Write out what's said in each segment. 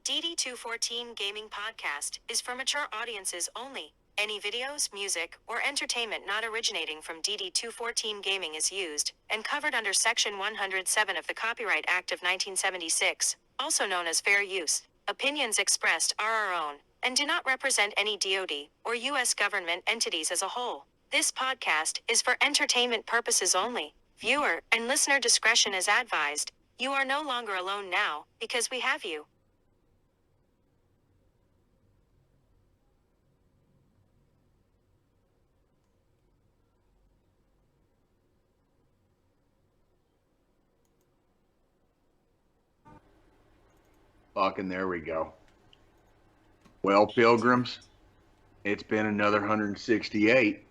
DD214 Gaming Podcast is for mature audiences only. Any videos, music, or entertainment not originating from DD214 Gaming is used and covered under Section 107 of the Copyright Act of 1976, also known as fair use. Opinions expressed are our own and do not represent any DoD or U.S. government entities as a whole. This podcast is for entertainment purposes only. Viewer and listener discretion is advised. You are no longer alone now because we have you. Fucking there we go. Well, pilgrims, it's been another 168.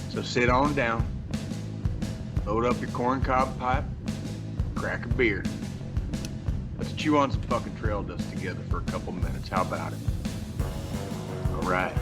So sit on down, load up your corncob pipe, crack a beer. Let's chew on some fucking trail dust together for a couple minutes. How about it? All right.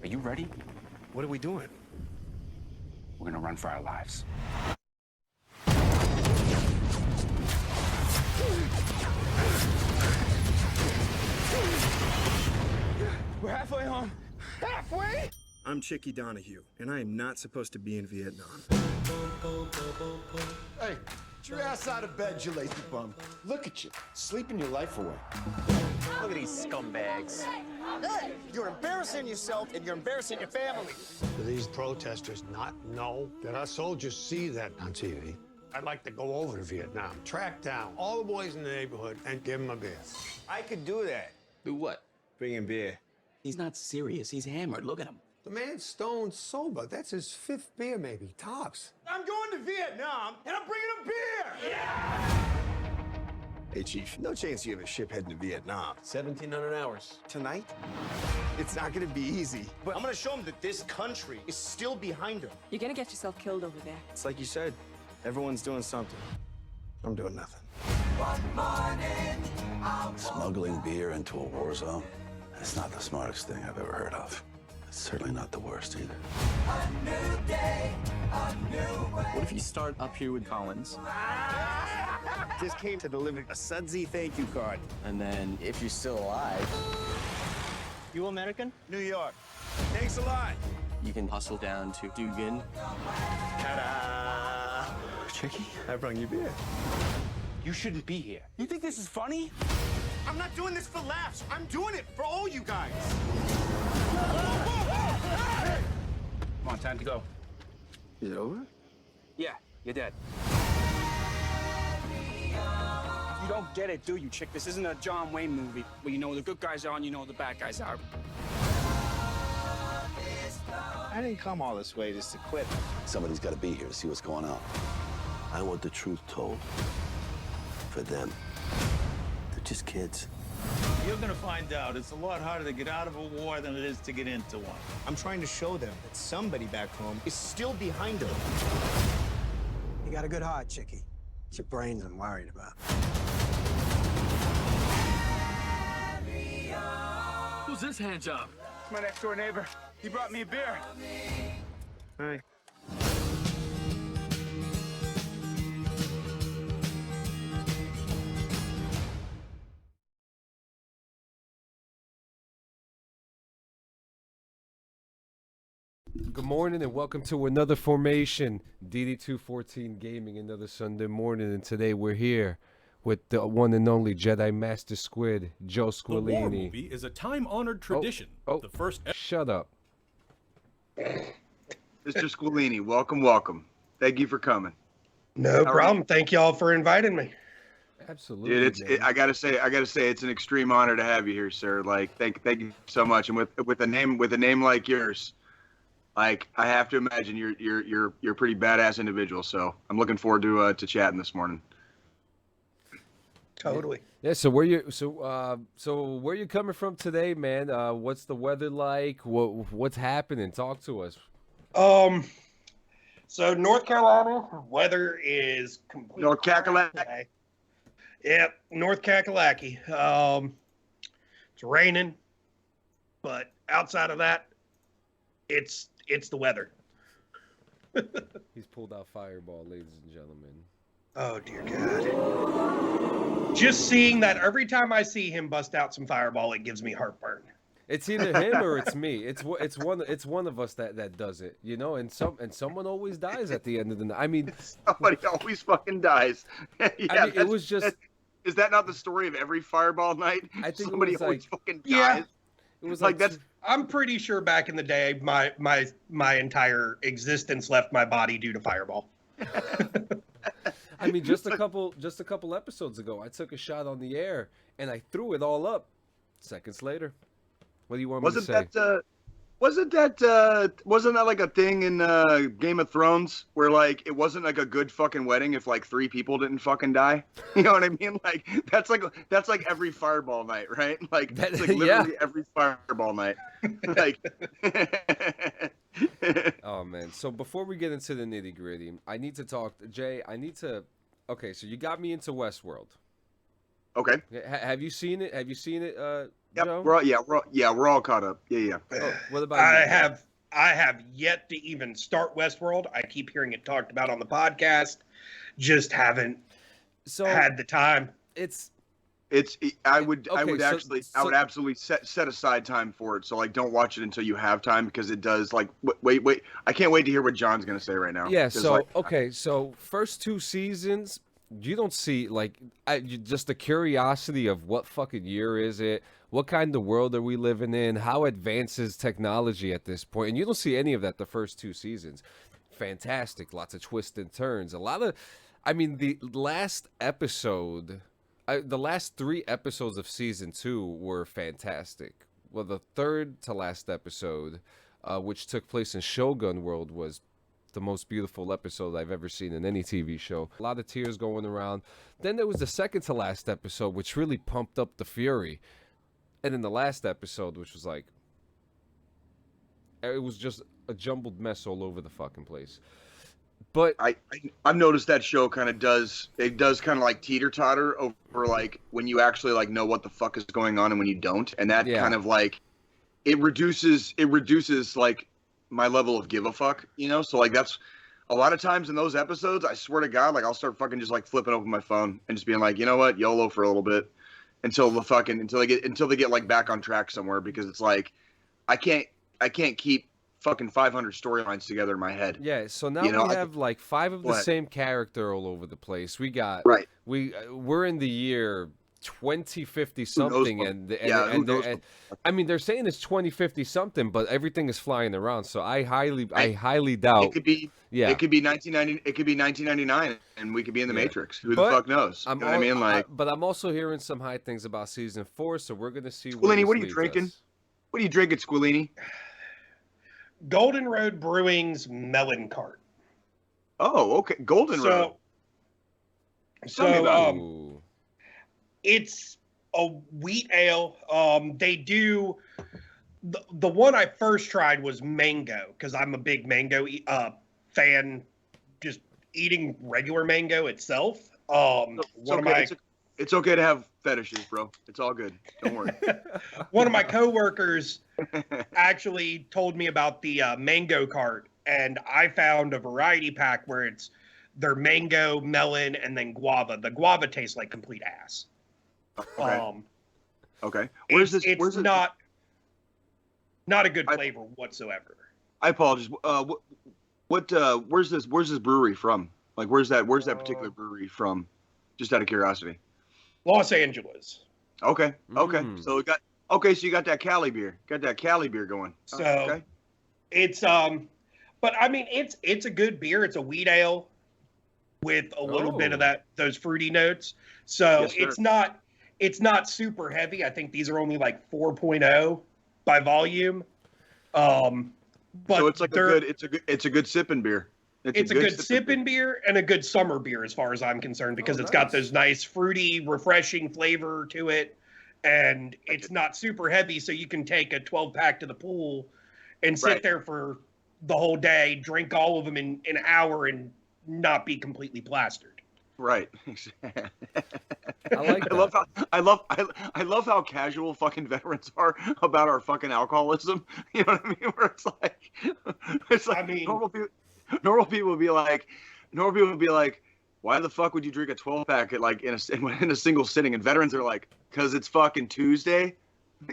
Are you ready? What are we doing? We're gonna run for our lives. We're halfway home. Halfway? I'm Chicky Donahue, and I am not supposed to be in Vietnam. Hey, get your ass out of bed, you lazy bum. Look at you, sleeping your life away. Look at these scumbags. Hey, you're embarrassing yourself and you're embarrassing your family. Do these protesters not know that our soldiers see that on TV? I'd like to go over to Vietnam, track down all the boys in the neighborhood, and give them a beer. I could do that. Do what? Bring in beer. He's not serious. He's hammered. Look at him. The man's stone sober. That's his fifth beer, maybe, tops. I'm going to Vietnam, and I'm bringing a beer! Yeah! Hey, Chief, no chance you have a ship heading to Vietnam. 1,700 hours. Tonight? It's not gonna be easy. But I'm gonna show them that this country is still behind them. You're gonna get yourself killed over there. It's like you said, everyone's doing something. I'm doing nothing. Smuggling beer into a war zone, that's not the smartest thing I've ever heard of. It's certainly not the worst either. What if you start up here with Collins? Just came to deliver a sudsy thank you card. And then, if you're still alive, You American? New York. Thanks a lot. you can hustle down to Dugan. Ta-da! Tricky? I brought you beer. You shouldn't be here. You think this is funny? I'm not doing this for laughs. I'm doing it for all you guys. Come on, time to go. Is it over? Yeah, you're dead. You don't get it, do you, chick? This isn't a John Wayne movie where you know the good guys are and you know the bad guys are. I didn't come all this way just to quit. Somebody's got to be here to see what's going on. I want the truth told. For them. They're just kids. You're gonna find out it's a lot harder to get out of a war than it is to get into one. I'm trying to show them that somebody back home is still behind them. You got a good heart, Chicky. It's your brains I'm worried about. Who's this hand job? It's my next door neighbor. He brought me a beer. Hi. Good morning and welcome to another formation, DD214 Gaming, another Sunday morning. And today we're here with the one and only JediMasterSquid, Joe Squillini. The war movie is a time-honored tradition. The first. Shut up. Mr. Squillini, welcome. Thank you for coming. No problem. Thank y'all for inviting me. Absolutely. Dude, I gotta say, it's an extreme honor to have you here, sir. Like, thank you so much. And with a name like yours, like, I have to imagine you're a pretty badass individual. So I'm looking forward to chatting this morning. Totally. Yeah. So where you coming from today, man? What's the weather like? What's happening? Talk to us. So North Carolina weather is completely North Kakalaki. Yep, North Kakalaki. It's raining, but outside of that, it's the weather. He's pulled out Fireball, ladies and gentlemen. Oh dear God! Just seeing that every time I see him bust out some Fireball, it gives me heartburn. It's either him or it's me. It's one of us that does it, you know. And someone always dies at the end of the night. I mean, somebody always fucking dies. Yeah, I mean, it was just. Is that not the story of every Fireball night? I think somebody always fucking dies. Yeah, it was like that's. I'm pretty sure back in the day, my entire existence left my body due to Fireball. I mean, just a couple episodes ago, I took a shot on the air and I threw it all up. Seconds later, what do you want me to say? Wasn't that like a thing in Game of Thrones where like it wasn't like a good fucking wedding if like 3 people didn't fucking die? You know what I mean? Like that's like every Fireball night, right? Like that's like literally every Fireball night. Like oh man. So before we get into the nitty-gritty, I need to talk Jay, okay, so you got me into Westworld. Okay. Have you seen it? Yep, Joe? We're all caught up. Yeah. Oh, what about I you? I have yet to even start Westworld. I keep hearing it talked about on the podcast. Just haven't had the time. I would absolutely set aside time for it. So like, don't watch it until you have time because it does like wait. I can't wait to hear what John's gonna say right now. Yeah. So so first 2 seasons, you don't see like just the curiosity of what fucking year is it? What kind of world are we living in? How advanced is technology at this point? And you don't see any of that the first 2 seasons. Fantastic. Lots of twists and turns. The last episode, the last 3 episodes of season 2 were fantastic. Well, the third to last episode, which took place in Shogun World, was the most beautiful episode I've ever seen in any TV show. A lot of tears going around. Then there was the second to last episode, which really pumped up the fury. And then the last episode, which was like, it was just a jumbled mess all over the fucking place. But I've noticed that show kind of does kind of like teeter-totter over like when you actually like know what the fuck is going on and when you don't. And that kind of like, it reduces like my level of give a fuck, you know? So like that's a lot of times in those episodes, I swear to God, like I'll start fucking just like flipping open my phone and just being like, you know what, YOLO for a little bit until they get like back on track somewhere, because it's like I can't keep fucking 500 storylines together in my head. Yeah, so now we have like 5 of the same character all over the place. We got we're in the year 2050 something, and I mean they're saying it's 2050 something, but everything is flying around. So I highly doubt it could be. Yeah, it could be 1990. It could be 1999, and we could be in the Matrix. Who the fuck knows? You know what I mean? Like, but I'm also hearing some high things about season 4, so we're gonna see. Squillini, what are you drinking? What are you drinking, Squillini? Golden Road Brewing's Melon Cart. Oh, okay, Golden Road. So, it's a wheat ale. They do the one I first tried was mango, because I'm a big mango fan. Just eating regular mango itself. It's okay to have fetishes, bro. It's all good. Don't worry. One of my coworkers actually told me about the mango cart, and I found a variety pack where it's their mango, melon, and then guava. The guava tastes like complete ass. Okay. Where's this? It's not a good flavor whatsoever. I apologize. Where's this brewery from? Like, where's that particular brewery from? Just out of curiosity. Los Angeles. Okay. So you got that Cali beer. Got that Cali beer going. So Okay. it's but I mean it's a good beer. It's a wheat ale with a little bit of those fruity notes. So Yes, sir. it's not super heavy. I think these are only like 4.0 by volume. But so it's like it's a good sipping beer. It's a good sipping beer and a good summer beer as far as I'm concerned, because it's got those nice fruity, refreshing flavor to it, and it's not super heavy, so you can take a 12-pack to the pool and sit there for the whole day, drink all of them in an hour, and not be completely plastered. Right. I like that. I love how casual fucking veterans are about our fucking alcoholism. You know what I mean? Where it's like I mean, normal people would be like, why the fuck would you drink a 12-pack at like in a single sitting? And veterans are like, because it's fucking Tuesday.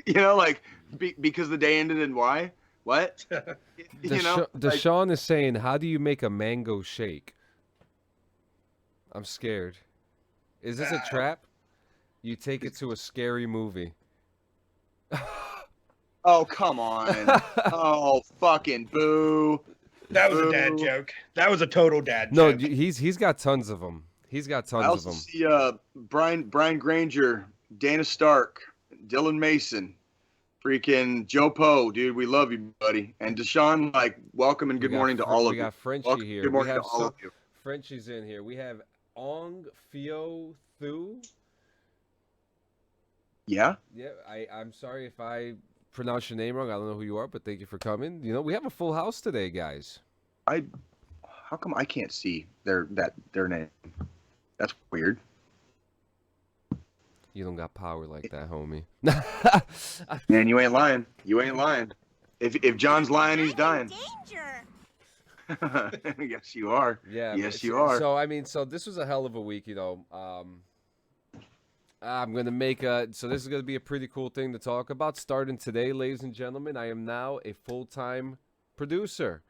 You know, like because the day ended in why? What? Deshaun is saying, how do you make a mango shake? I'm scared. Is this a trap? You take it to a scary movie. Oh, come on. Oh, fucking boo. That was a dad joke. That was a total dad No, joke. he's got tons of them. He's got tons I of also them. see Brian Granger, Dana Stark, Dylan Mason, freaking Joe Poe, dude. We love you, buddy. And Deshaun, like, welcome and good morning to all of you. We got Frenchie Welcome, here. Good morning to all of you. Frenchie's in here. We have Ong Fio Thu. Yeah? Yeah, I'm sorry if I pronounce your name wrong. I don't know who you are, but thank you for coming. You know, we have a full house today, guys. How come I can't see their name? That's weird. You don't got power like that, homie. Man, you ain't lying. You ain't lying. If John's lying, he's dying. Yes, you are. Yeah. Yes, you are. So, I mean, this was a hell of a week, you know. I'm going to make so this is going to be a pretty cool thing to talk about. Starting today, ladies and gentlemen, I am now a full-time producer.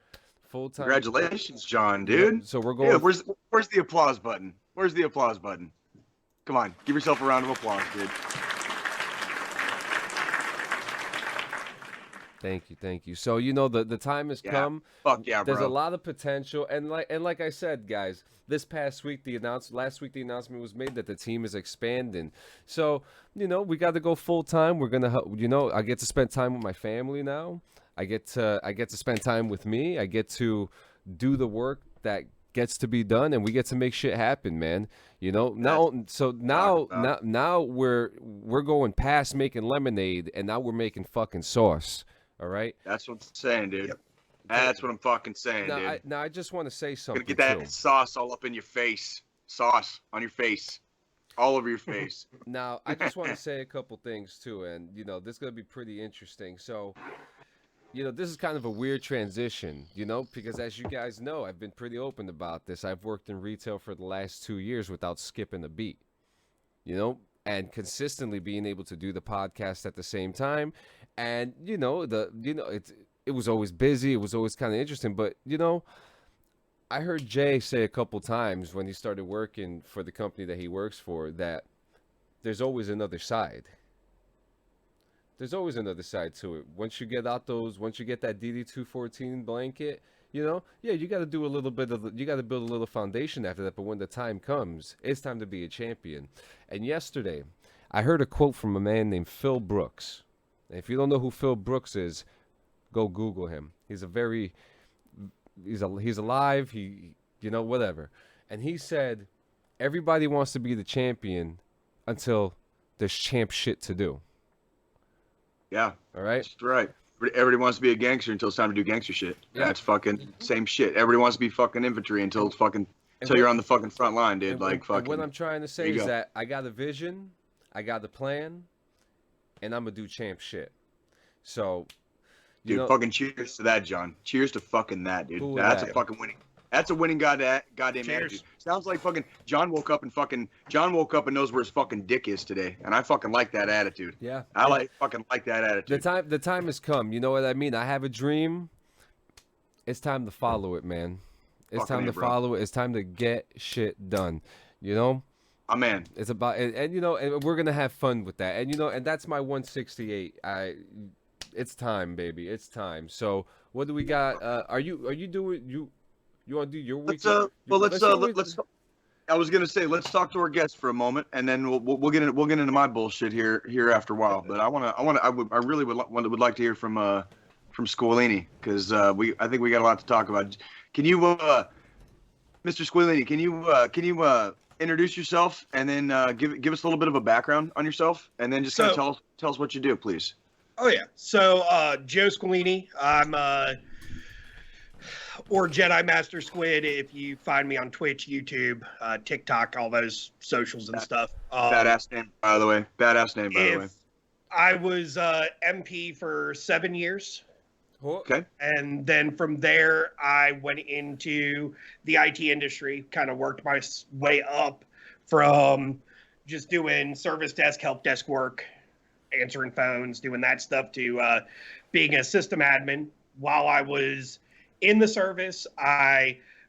Full-time. Congratulations, John, dude. Yeah, so we're going. Yeah, where's the applause button? Where's the applause button? Come on, give yourself a round of applause, dude. Thank you. So you know the time has come. Fuck yeah, bro. There's a lot of potential, and like I said, guys, this past week last week the announcement was made that the team is expanding. So you know we got to go full time. We're gonna, I get to spend time with my family now. I get to spend time with me. I get to do the work that gets to be done, and we get to make shit happen, man. You know, now we're going past making lemonade, and now we're making fucking sauce. All right. That's what I'm saying, dude. Yep. That's what I'm fucking saying, dude. I just want to say something. Gonna get that sauce all up in your face. Sauce on your face. All over your face. Now, I just want to say a couple things too, and you know, this is gonna be pretty interesting. So, you know, this is kind of a weird transition, you know, because as you guys know, I've been pretty open about this. I've worked in retail for the last 2 years without skipping a beat, you know, and consistently being able to do the podcast at the same time. And, it was always busy. It was always kind of interesting. But, you know, I heard Jay say a couple times when he started working for the company that he works for that there's always another side. There's always another side to it. Once you get that DD214 blanket, you know, yeah, you got to do you got to build a little foundation after that. But when the time comes, it's time to be a champion. And yesterday, I heard a quote from a man named Phil Brooks. And if you don't know who Phil Brooks is, go Google him. He's alive. Whatever. And he said, everybody wants to be the champion until there's champ shit to do. Yeah. All right. That's right. Everybody wants to be a gangster until it's time to do gangster shit. Yeah. That's fucking same shit. Everybody wants to be fucking infantry until you're on the fucking front line, dude. What I'm trying to say is that I got a vision, I got a plan, and I'm gonna do champ shit. So, dude, fucking cheers to that, John. Cheers to fucking that, dude. That's a fucking winning. That's a winning goddamn attitude. Sounds like fucking John woke up and knows where his fucking dick is today, and I fucking like that attitude. Yeah, I fucking like that attitude. The time has come. You know what I mean? I have a dream, It's time to follow it, man. It's Fucking time to A, bro. follow it. It's time to get shit done. You know? Man. It's about and you know, and we're gonna have fun with that. And you know, and that's my 168. It's time, baby. It's time. So what do we got? Are you doing you want to do your week? Let's I was gonna say let's talk to our guests for a moment, and then we'll get into my bullshit here after a while. But I really would like to hear from Squillini, because I think we got a lot to talk about. Can you, Mr. Squillini, can you introduce yourself and then give us a little bit of a background on yourself, and then just kind of tell us what you do, please. Oh yeah. So Joe Squillini. I'm or JediMasterSquid if you find me on Twitch, YouTube, TikTok, all those socials and stuff. Badass name, by the way. I was MP for 7 years. Okay. And then from there, I went into the IT industry, kind of worked my way up from just doing service desk, help desk work, answering phones, doing that stuff, to being a system admin. While I was in the service,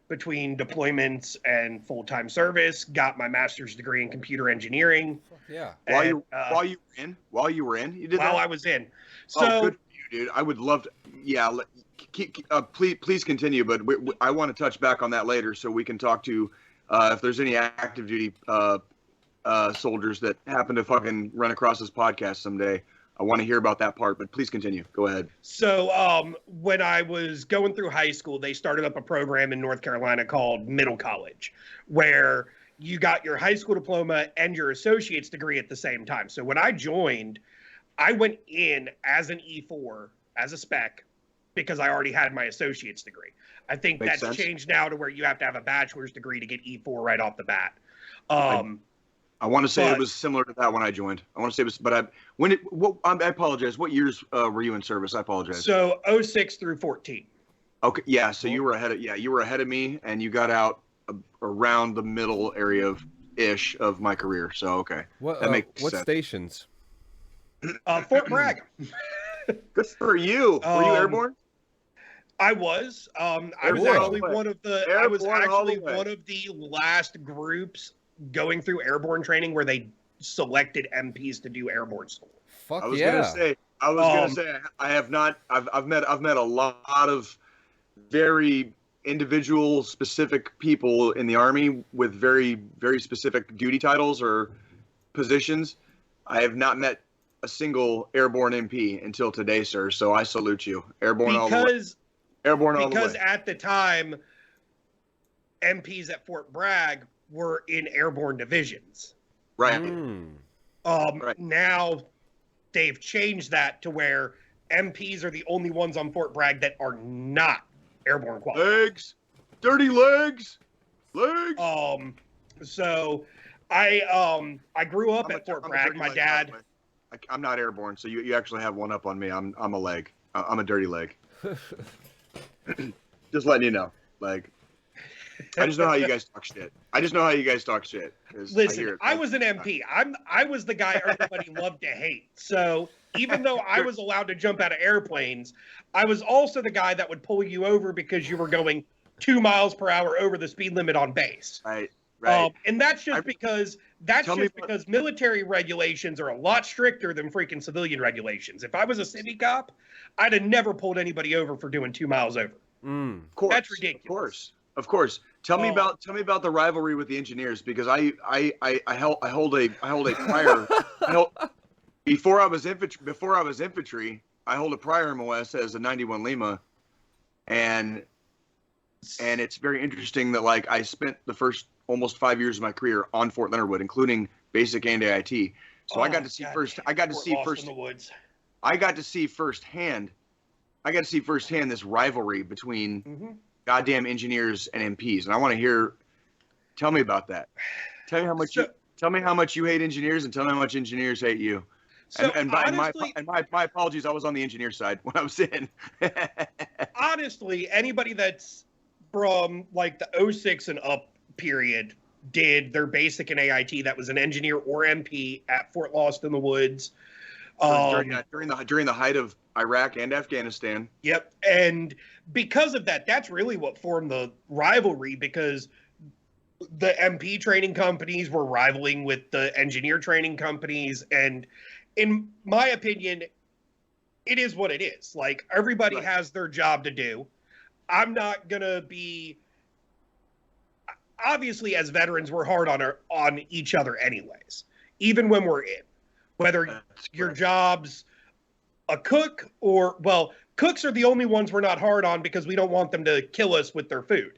between deployments and full-time service, got my master's degree in computer engineering. Yeah. While you were in, you did that? While I was in. So, good for you, dude. I would love to. Yeah. Please continue, but I want to touch back on that later, so we can talk to if there's any active duty soldiers that happen to fucking run across this podcast someday. I want to hear about that part, but please continue. Go ahead. So when I was going through high school, they started up a program in North Carolina called Middle College, where you got your high school diploma and your associate's degree at the same time. So when I joined, I went in as an E4, as a spec, because I already had my associate's degree. I think Makes that's sense. changed now to where you have to have a bachelor's degree to get E4 right off the bat. I want to say it was similar to that when I joined. I want to say it was, but I apologize. What years were you in service? I apologize. So 06 through 14. Okay, yeah. So you were ahead of me, and you got out around the middle area of my career. So okay, that makes what sense. stations? Fort Bragg. Good for you. Were you airborne? I was. I was actually one of the. I was actually one of the last groups going through airborne training where they selected MPs to do airborne school. Fuck I was yeah. gonna say I have not. I've met a lot of very individual specific people in the Army with very, very specific duty titles or positions. I have not met a single airborne MP until today, sir. So I salute you. Airborne all the way. Airborne all the way. Because at the time, MPs at Fort Bragg were in airborne divisions. Right. Now they've changed that to where MPs are the only ones on Fort Bragg that are not airborne qualified. Legs, dirty legs. So I grew up at Fort Bragg. My dad. I'm not airborne, so you actually have one up on me. I'm a leg. I'm a dirty leg. Just letting you know. Like, I just know how you guys talk shit. Listen, I was an MP. I was the guy everybody loved to hate. So even though I was allowed to jump out of airplanes, I was also the guy that would pull you over because you were going 2 miles per hour over the speed limit on base. Right. And that's just because military regulations are a lot stricter than freaking civilian regulations. If I was a city cop, I'd have never pulled anybody over for doing 2 miles over. Of course, that's ridiculous. Of course. Tell me about the rivalry with the engineers, because I hold a prior before I was infantry. I hold a prior MOS as a 91 Lima, and it's very interesting that like I spent the first almost 5 years of my career on Fort Leonard Wood, including basic and AIT. So I got to see firsthand this rivalry between goddamn engineers and MPs, and I want to hear. Tell me about that. Tell me how much you hate engineers, and tell me how much engineers hate you. So my apologies. I was on the engineer side when I was in. Honestly, anybody that's from like the 06 and up period did their basic and AIT that was an engineer or MP at Fort Lost in the Woods. During the height of Iraq and Afghanistan. Yep. And because of that, that's really what formed the rivalry, because the MP training companies were rivaling with the engineer training companies. And in my opinion, it is what it is. Like, everybody has their job to do. I'm not going to be, obviously as veterans, we're hard on each other anyways, even when we're in, whether your job's a cook or, well, cooks are the only ones we're not hard on because we don't want them to kill us with their food.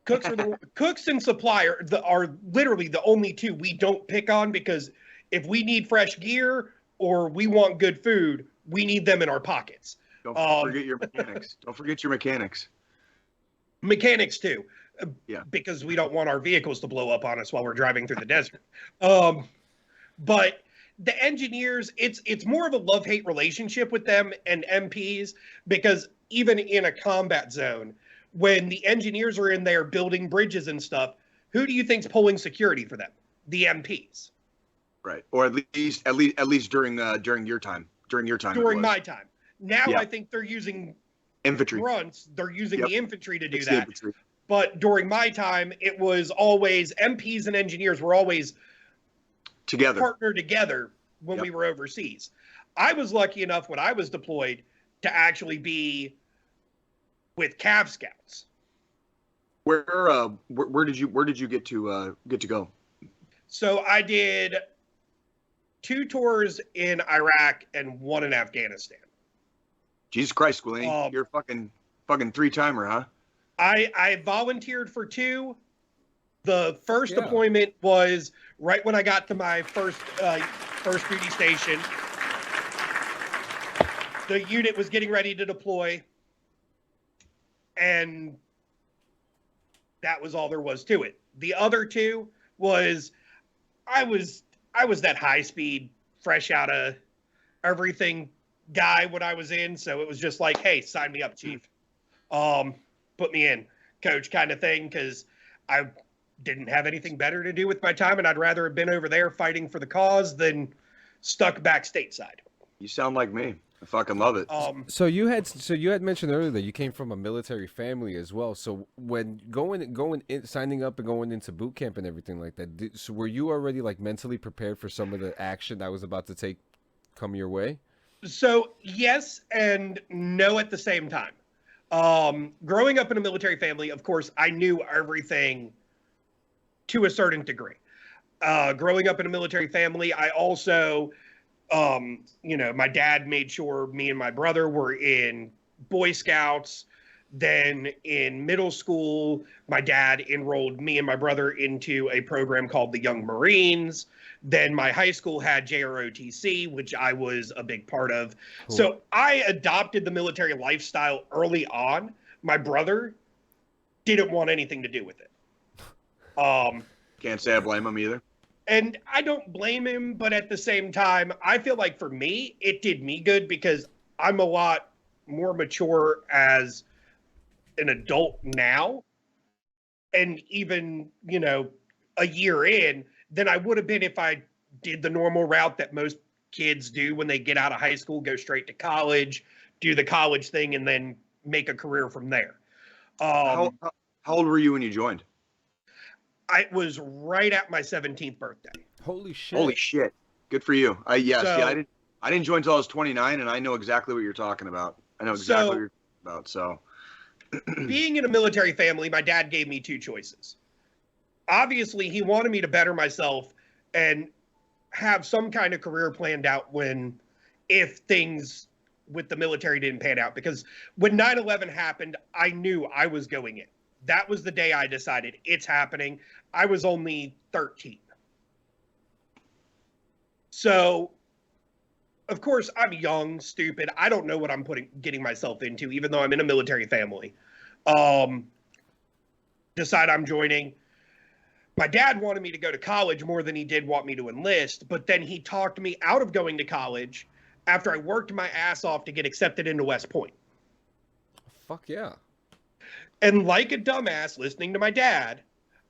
Cooks and supplier are literally the only two we don't pick on, because if we need fresh gear or we want good food, we need them in our pockets. Don't forget your mechanics. Don't forget your mechanics. Mechanics too. Yeah. Because we don't want our vehicles to blow up on us while we're driving through the desert. But the engineers, it's more of a love-hate relationship with them and MPs, because even in a combat zone, when the engineers are in there building bridges and stuff, who do you think's pulling security for them? The MPs. Right. Or at least during your time. During my time. Now yeah. I think they're using infantry. Grunts. They're using the infantry to do it's that. Infantry. But during my time, it was always MPs and engineers were always together, partnered together when we were overseas. I was lucky enough when I was deployed to actually be with Cav Scouts. Where did you get to go? So I did 2 tours in Iraq and 1 in Afghanistan. Jesus Christ, Squillini, you're a fucking 3-timer, huh? I volunteered for 2. The first deployment was right when I got to my first duty station. The unit was getting ready to deploy, and that was all there was to it. The other 2 was I was that high speed, fresh out of everything guy when I was in, so it was just like, hey, sign me up, chief. Put me in, coach, kind of thing, because I didn't have anything better to do with my time, and I'd rather have been over there fighting for the cause than stuck back stateside. You sound like me. I fucking love it. So you had mentioned earlier that you came from a military family as well. So when signing up and going into boot camp and everything like that, so were you already like mentally prepared for some of the action that was about to come your way? So yes and no at the same time. Growing up in a military family, of course, I knew everything to a certain degree. Growing up in a military family, I also, my dad made sure me and my brother were in Boy Scouts. Then in middle school, my dad enrolled me and my brother into a program called the Young Marines. Then my high school had JROTC, which I was a big part of. Cool. So I adopted the military lifestyle early on. My brother didn't want anything to do with it. Can't say I blame him either. And I don't blame him, but at the same time, I feel like for me, it did me good because I'm a lot more mature as an adult now. And even, a year in, than I would have been if I did the normal route that most kids do when they get out of high school, go straight to college, do the college thing, and then make a career from there. How old were you when you joined? I was right at my 17th birthday. Holy shit. Holy shit. Good for you. I didn't join until I was 29, and I know exactly what you're talking about. I know exactly what you're talking about. So being in a military family, my dad gave me 2 choices. Obviously, he wanted me to better myself and have some kind of career planned out if things with the military didn't pan out. Because when 9/11 happened, I knew I was going in. That was the day I decided it's happening. I was only 13. So, of course, I'm young, stupid. I don't know what I'm getting myself into, even though I'm in a military family. Decide I'm joining. My dad wanted me to go to college more than he did want me to enlist, but then he talked me out of going to college after I worked my ass off to get accepted into West Point. Fuck yeah. And like a dumbass listening to my dad,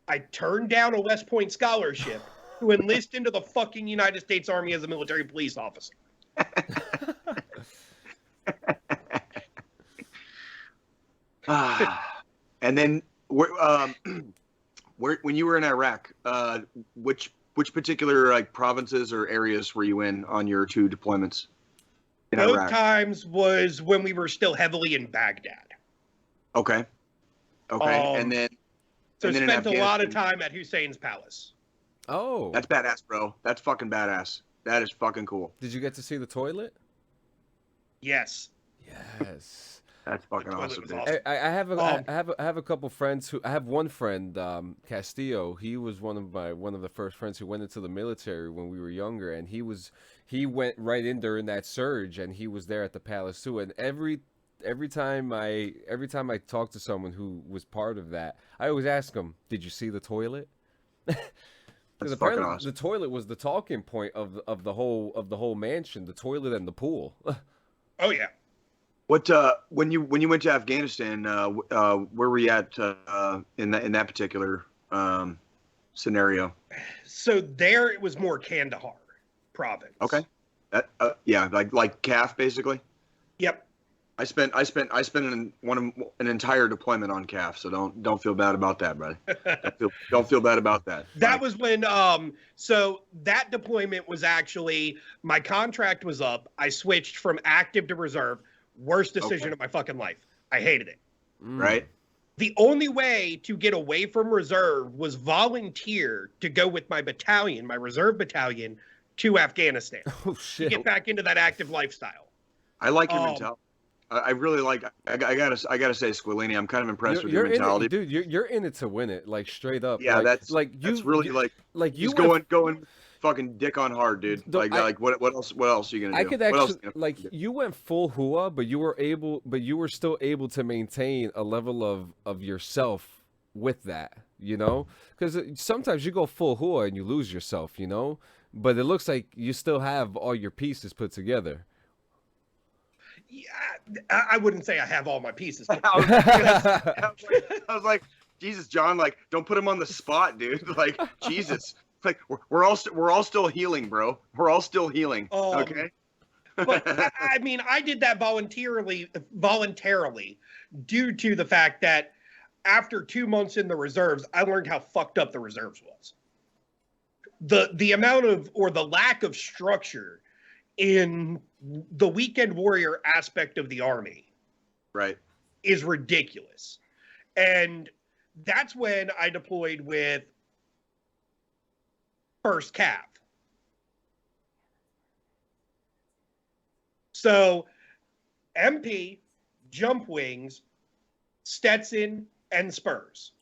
I turned down a West Point scholarship to enlist into the fucking United States Army as a military police officer. And then when you were in Iraq, which particular like provinces or areas were you in on your 2 deployments in Both Iraq? times was when we were still heavily in Baghdad. Okay. And then so and then spent a lot of Afghanistan. time at Hussein's palace. Oh, That's badass, bro. That's fucking badass. That is fucking cool. did you get to see the toilet? Yes. Yes. That's fucking awesome, was dude. awesome. I have a couple friends who I have one friend, Castillo. He was one of the first friends who went into the military when we were younger, and he went right in during that surge, and he was there at the palace too. And every time I talk to someone who was part of that, I always ask them, "Did you see the toilet?" Because apparently awesome. the toilet was the talking point of the whole mansion, the toilet and the pool. Oh yeah. What when you went to Afghanistan, where were you at in that particular scenario? So there it was more Kandahar province. Okay. That yeah, like CAF basically. Yep. I spent an entire deployment on CAF, so don't feel bad about that, brother. Don't feel bad about that. That was when so that deployment was actually my contract was up. I switched from active to reserve. Worst decision of my fucking life. I hated it. Right. The only way to get away from reserve was volunteer to go with my battalion, my reserve battalion, to Afghanistan. Oh shit. To get back into that active lifestyle. I like your mentality. I really like. I gotta say, Squillini, I'm kind of impressed with your mentality, dude. You're in it to win it, like straight up. Yeah, that's really you going fucking dick on hard, dude. What else are you gonna do? I could actually you went full hua, but you were still able to maintain a level of yourself with that, you know? Because sometimes you go full hua and you lose yourself, you know. But it looks like you still have all your pieces put together. Yeah, I wouldn't say I have all my pieces. I was like, Jesus, John, like, don't put him on the spot, dude. Like, Jesus, like, we're all still healing, bro. We're all still healing. Okay. But I mean, I did that voluntarily due to the fact that after 2 months in the reserves, I learned how fucked up the reserves was. The amount of, or the lack of structure in the weekend warrior aspect of the army, right, is ridiculous. And that's when I deployed with 1st Cav. So MP, jump wings, Stetson, and Spurs.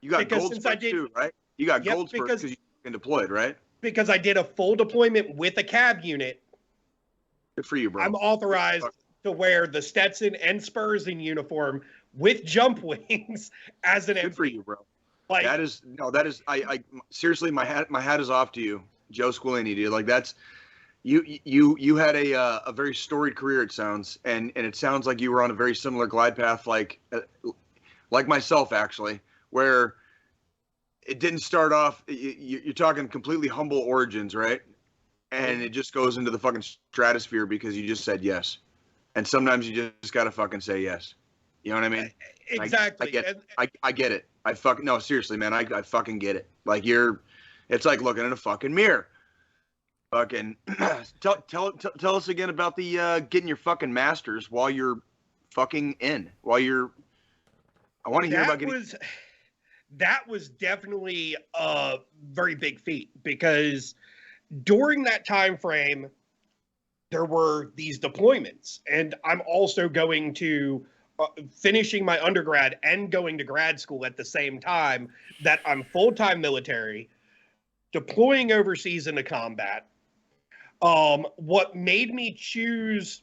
You got gold Spurs too, right? You got gold Spurs because you been deployed, right? Because I did a full deployment with a cab unit. Good for you, bro. I'm authorized to wear the Stetson and Spurs in uniform with jump wings as an MP. Good for you, bro. Like, that is I seriously, my hat is off to you, Joe Squillini, dude. Like, that's you had a very storied career, it sounds, and it sounds like you were on a very similar glide path, like myself, actually, where it didn't start off. You're talking completely humble origins, right? And it just goes into the fucking stratosphere because you just said yes. And sometimes you just gotta fucking say yes. You know what I mean? Exactly. I get it. No, seriously, man. I fucking get it. Like, it's like looking in a fucking mirror. Fucking tell us again about the getting your fucking masters while you're fucking in. I want to hear about getting. That was definitely a very big feat, because during that time frame there were these deployments, and I'm also going to finishing my undergrad and going to grad school at the same time that I'm full-time military, deploying overseas into combat. What made me choose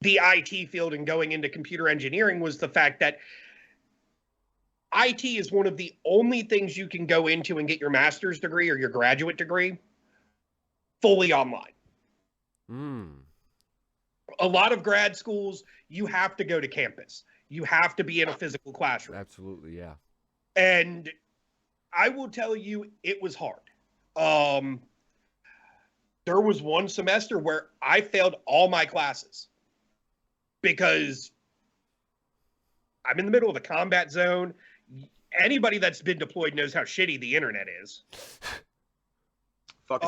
the IT field and going into computer engineering was the fact that IT is one of the only things you can go into and get your master's degree or your graduate degree fully online. A lot of grad schools, you have to go to campus. You have to be in a physical classroom. Absolutely, yeah. And I will tell you, it was hard. There was one semester where I failed all my classes because I'm in the middle of a combat zone. Anybody that's been deployed knows how shitty the internet is. Fuck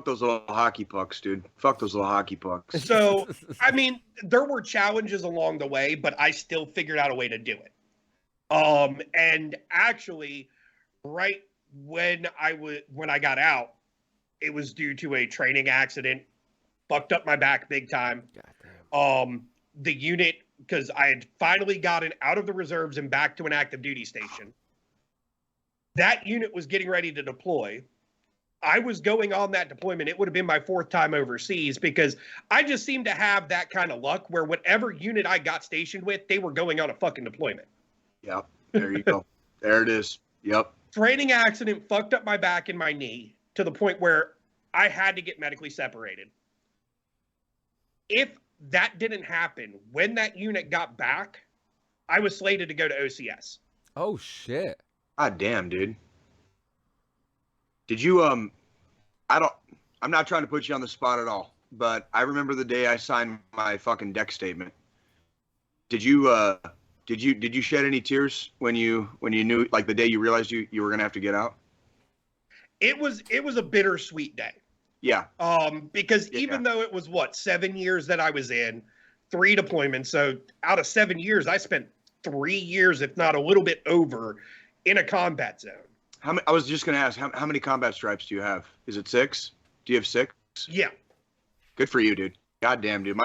those little hockey pucks, dude. Fuck those little hockey pucks. So, I mean, there were challenges along the way, but I still figured out a way to do it. And actually, right when I got out, it was due to a training accident. Fucked up my back big time. The unit, because I had finally gotten out of the reserves and back to an active duty station. That unit was getting ready to deploy. I was going on that deployment. It would have been my 4th time overseas because I just seemed to have that kind of luck where whatever unit I got stationed with, they were going on a fucking deployment. Yep. There you go. There it is. Yep. Training accident fucked up my back and my knee to the point where I had to get medically separated. If that didn't happen, when that unit got back, I was slated to go to OCS. Oh, shit. God damn, dude. Did you, I'm not trying to put you on the spot at all, but I remember the day I signed my fucking deck statement. Did you shed any tears when you knew, like the day you realized you were going to have to get out? It was a bittersweet day. Yeah. Because even though it was 7 years that I was in, 3 deployments. So out of 7 years, I spent 3 years, if not a little bit over, in a combat zone. I was just going to ask, how many combat stripes do you have? Is it 6? Do you have 6? Yeah. Good for you, dude. Goddamn, dude.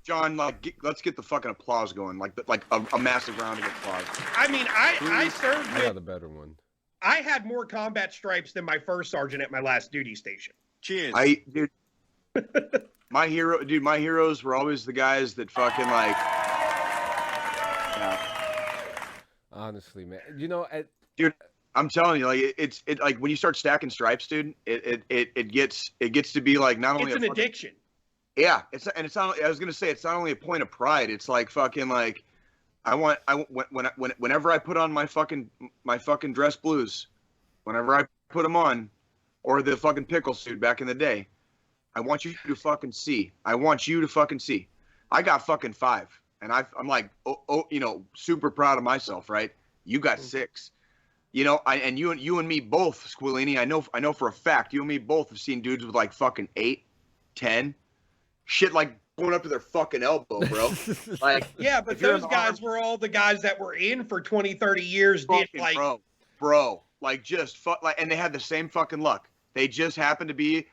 John, like, let's get the fucking applause going, like a massive round of applause. I mean, I served. I got the better one. I had more combat stripes than my first sergeant at my last duty station. Cheers. Dude, my heroes were always the guys that fucking like. Yeah. Honestly, man, you know, dude, I'm telling you, like it's like when you start stacking stripes, dude, it gets to be like not only it's an addiction. Yeah, it's not. I was gonna say it's not only a point of pride. It's like fucking like, whenever I put on my fucking dress blues, whenever I put them on, or the fucking pickle suit back in the day, I want you to fucking see. I want you to fucking see. I got fucking 5, and I'm like, super proud of myself, right? You got 6. You know, you and me both, Squillini. I know for a fact you and me both have seen dudes with like fucking 8, 10, shit like going up to their fucking elbow, bro. Like, yeah, but those guys were all the guys that were in for 20, 30 years. Did like, bro, like just like, and they had the same fucking luck. They just happened to be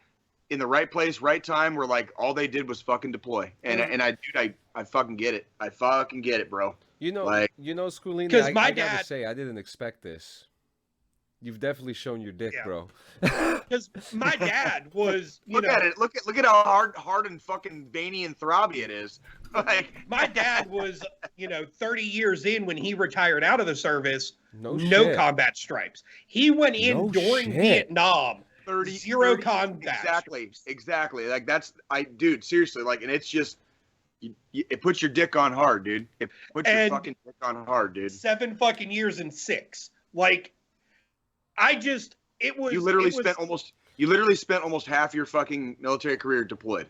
in the right place, right time, where like all they did was fucking deploy. And I fucking get it. I fucking get it, bro. You know, like, Squillini, I gotta say, I didn't expect this. You've definitely shown your dick, bro. Because my dad was, look at it. Look at how hard and fucking veiny and throbby it is. Like, my dad was, 30 years in when he retired out of the service. No combat stripes. He went in during Vietnam. 0 combat. Exactly. Like dude, seriously. Like, and it's just, it puts your dick on hard, dude. It puts your fucking dick on hard, dude. 7 fucking years and 6. Like, you literally spent almost half your fucking military career deployed.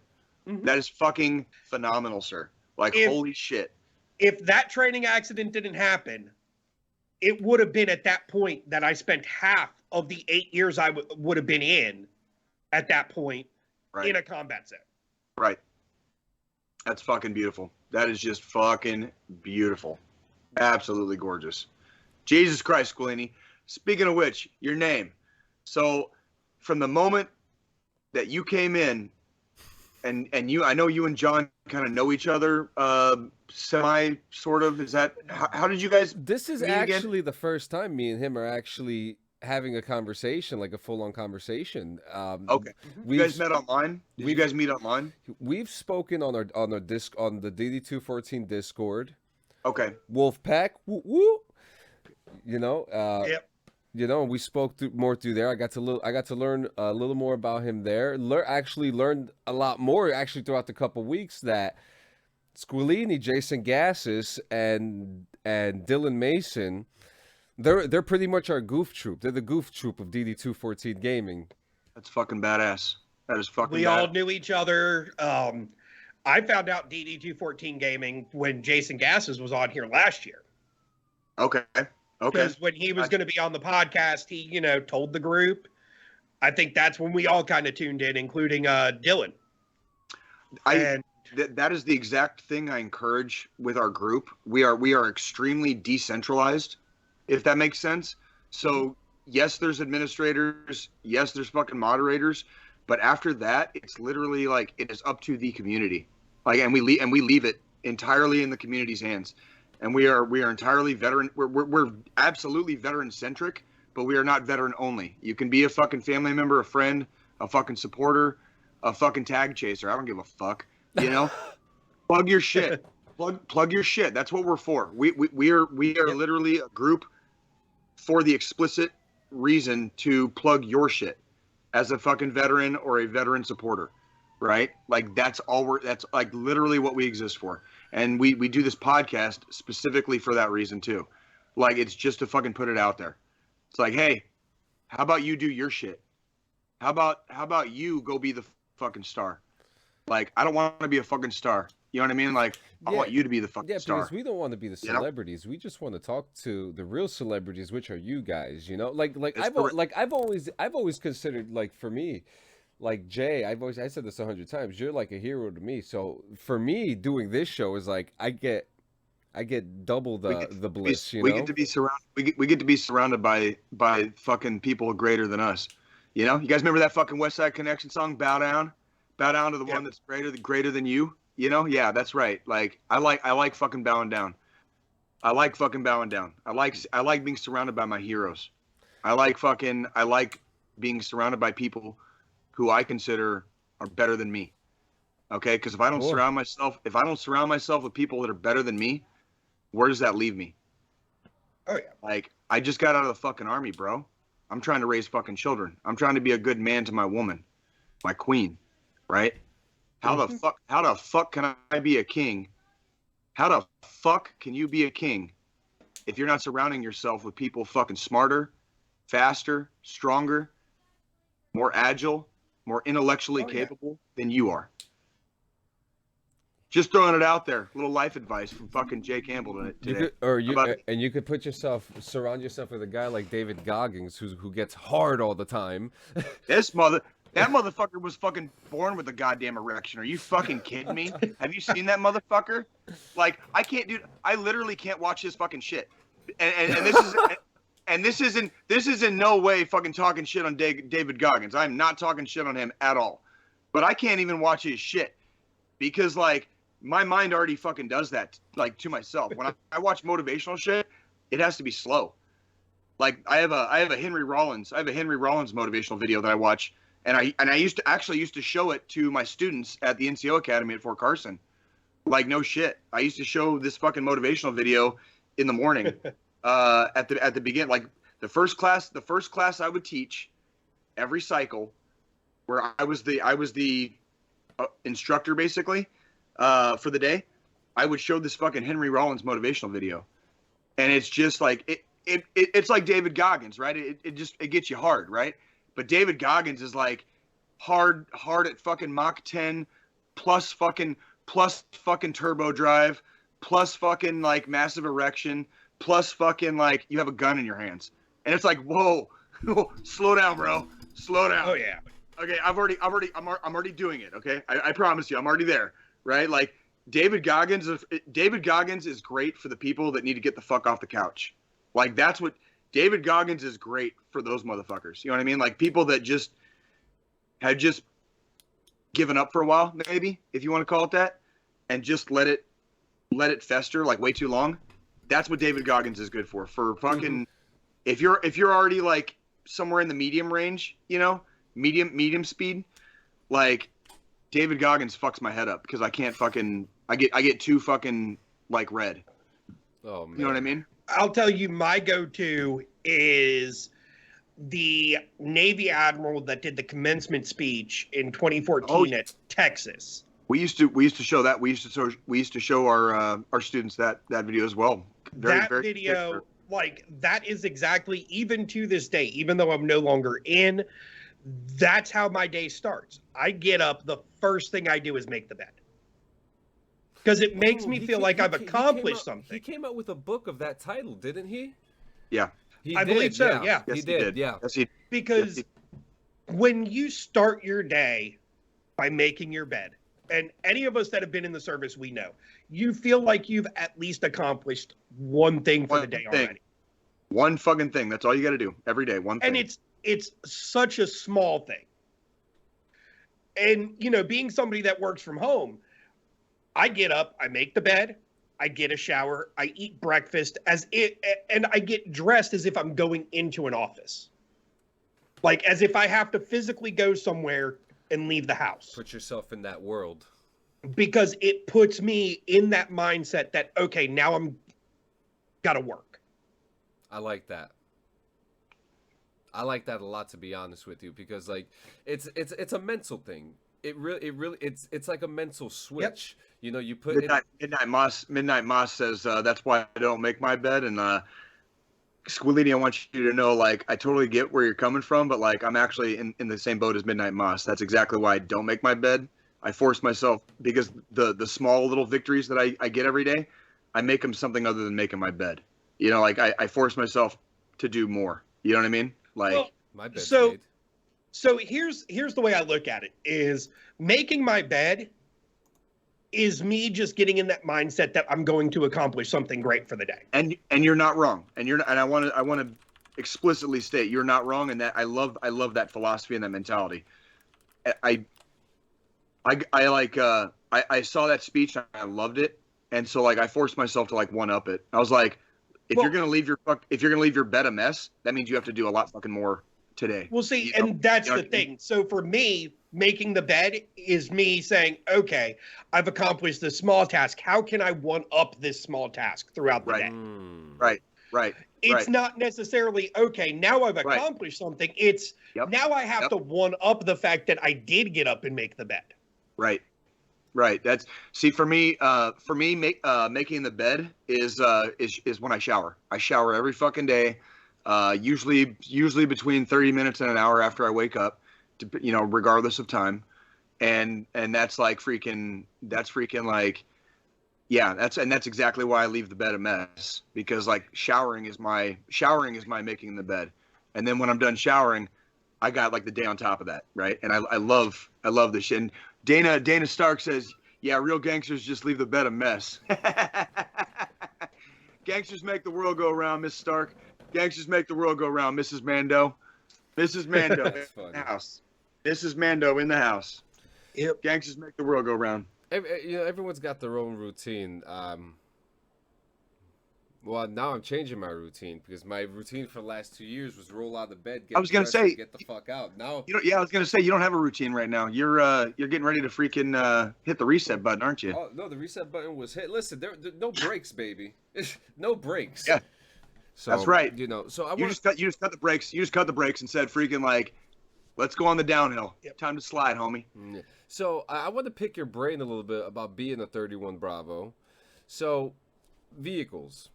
Mm-hmm. That is fucking phenomenal, sir. Like, holy shit. If that training accident didn't happen, it would have been at that point that I spent half of the 8 years I would have been in at that point in a combat zone. Right. That's fucking beautiful. That is just fucking beautiful. Absolutely gorgeous. Jesus Christ, Squillini. Speaking of which, your name. So, from the moment that you came in, and I know you and John kind of know each other, semi, sort of. Is that how did you guys? This is actually the first time me and him are actually having a conversation, like a full-on conversation. Okay. You guys met online? Did you guys meet online? We've spoken on the DD214 Discord. Okay. Wolfpack. Woo woo. Yep. We spoke more through there. I got to learn a little more about him there. Learned a lot more throughout the couple weeks that Squillini, Jason Gassis, and Dylan Mason, they're pretty much our goof troop. They're the goof troop of DD214 Gaming. That's fucking badass. That is fucking. We all knew each other. I found out DD214 Gaming when Jason Gasses was on here last year. Okay. Because when he was going to be on the podcast, he, you know, told the group. I think that's when we all kind of tuned in, including Dylan. That is the exact thing I encourage with our group. We are extremely decentralized, if that makes sense. So yes, there's administrators. Yes, there's fucking moderators. But after that, it's literally like it is up to the community. Like, and we leave it entirely in the community's hands. And we are entirely veteran. We're absolutely veteran centric, but we are not veteran only. You can be a fucking family member, a friend, a fucking supporter, a fucking tag chaser. I don't give a fuck. You know, plug your shit. Plug your shit. That's what we're for. We are literally a group for the explicit reason to plug your shit as a fucking veteran or a veteran supporter, right? Like that's like literally what we exist for. And we do this podcast specifically for that reason too. Like it's just to fucking put it out there. It's like, hey, how about you do your shit? How about you go be the fucking star? Like I don't want to be a fucking star. You know what I mean? Like I want you to be the fucking star. Yeah, because we don't want to be the celebrities. You know? We just want to talk to the real celebrities, which are you guys. You know, I've always considered, like, for me, like Jay, I said this 100 times. You're like a hero to me. So for me, doing this show is like I get double the bliss. We get to be surrounded. We get to be surrounded by fucking people greater than us. You know, you guys remember that fucking West Side Connection song, "Bow Down"? Bow down to the one that's greater than you. You know, yeah, that's right. Like I like fucking bowing down. I like fucking bowing down. I like being surrounded by my heroes. I like being surrounded by people who I consider are better than me. Okay, because if I don't surround myself with people that are better than me, where does that leave me? Oh yeah. Like I just got out of the fucking army, bro. I'm trying to raise fucking children. I'm trying to be a good man to my woman, my queen, right? How the fuck can I be a king? How the fuck can you be a king if you're not surrounding yourself with people fucking smarter, faster, stronger, more agile, more intellectually capable than you are? Just throwing it out there. Little life advice from fucking Jay Campbell today. You could surround yourself with a guy like David Goggins, who gets hard all the time. That motherfucker was fucking born with a goddamn erection. Are you fucking kidding me? Have you seen that motherfucker? Like, I literally can't watch his fucking shit. And this is in no way fucking talking shit on David Goggins. I'm not talking shit on him at all. But I can't even watch his shit because like my mind already fucking does that, like, to myself. When I watch motivational shit, it has to be slow. Like I have a Henry Rollins motivational video that I watch. And I used to show it to my students at the NCO Academy at Fort Carson. Like, no shit. I used to show this fucking motivational video in the morning at the beginning. Like the first class I would teach every cycle, where I was the instructor basically for the day. I would show this fucking Henry Rollins motivational video, and it's just like it's like David Goggins, right? It gets you hard, right? But David Goggins is like hard at fucking Mach 10 plus fucking turbo drive plus fucking like massive erection plus fucking like you have a gun in your hands. And it's like, whoa, slow down, bro. Slow down. Oh yeah. Okay, I'm already doing it, okay? I promise you, I'm already there, right? Like David Goggins is great for the people that need to get the fuck off the couch. Like that's what David Goggins is great for, those motherfuckers. You know what I mean? Like people that had just given up for a while, maybe, if you want to call it that, and just let it fester like way too long. That's what David Goggins is good for. For fucking if you're already like somewhere in the medium range, you know, medium speed, like David Goggins fucks my head up because I can't fucking I get too fucking like red. Oh man. You know what I mean? I'll tell you, my go-to is the Navy Admiral that did the commencement speech in 2014 at Texas. We used to show that. We used to show our students that video as well. That video, like, that is exactly, even to this day, even though I'm no longer in, that's how my day starts. I get up, the first thing I do is make the bed. because it makes me He feel came- like he I've ca- he came accomplished out- something. He came out with a book of that title, didn't he? Yeah. I believe so, yeah. Yes, he did. Yeah. Yes, he, Because yes, when you start your day by making your bed, and any of us that have been in the service, we know, you feel like you've at least accomplished one thing for the day already. One fucking thing. That's all you got to do every day. One thing. And it's such a small thing. And, you know, being somebody that works from home, I get up, I make the bed, I get a shower, I eat breakfast and I get dressed as if I'm going into an office. Like as if I have to physically go somewhere and leave the house. Put yourself in that world. Because it puts me in that mindset that, okay, now I'm got to work. I like that. I like that a lot, to be honest with you, because like it's a mental thing. It's like a mental switch. Yep. You know, you put Midnight Moss says that's why I don't make my bed. And Squillini, I want you to know, like, I totally get where you're coming from, but like I'm actually in the same boat as Midnight Moss. That's exactly why I don't make my bed. I force myself, because the small little victories that I get every day, I make them something other than making my bed. You know, like I force myself to do more. You know what I mean? Like, well, my bed's so made. So here's the way I look at it: is making my bed is me just getting in that mindset that I'm going to accomplish something great for the day. And you're not wrong. And I want to explicitly state you're not wrong, and that I love that philosophy and that mentality. I saw that speech and I loved it, and so like I forced myself to like one up it. I was like, if you're gonna leave your bed a mess, that means you have to do a lot fucking more today. Well, see, and that's the thing. So for me, making the bed is me saying, okay, I've accomplished this small task. How can I one up this small task throughout the day? Right. It's not necessarily, okay, now I've accomplished something. It's now I have to one up the fact that I did get up and make the bed. Right. That's for me. Making the bed is when I shower. I shower every fucking day. Usually between 30 minutes and an hour after I wake up, regardless of time. And that's freaking like, yeah, that's exactly why I leave the bed a mess, because like showering is my making the bed. And then when I'm done showering, I got like the day on top of that. Right. And I love this shit. And Dana Stark says, yeah, real gangsters just leave the bed a mess. Gangsters make the world go around, Miss Stark. Gangsters make the world go round, Mrs. Mando. Mrs. Mando in the house. Mrs. Mando in the house. Yep. Gangsters make the world go round. Everyone's got their own routine. Well, now I'm changing my routine, because my routine for the last 2 years was roll out of bed, get the fuck out. Now, I was gonna say you don't have a routine right now. You're getting ready to freaking hit the reset button, aren't you? Oh no, the reset button was hit. Listen, there no breaks, baby. No breaks. Yeah. So, that's right. So you just cut the brakes. You just cut the brakes and said, "Freaking like, let's go on the downhill. Yep. Time to slide, homie." So I want to pick your brain a little bit about being a 31 Bravo. So, vehicles.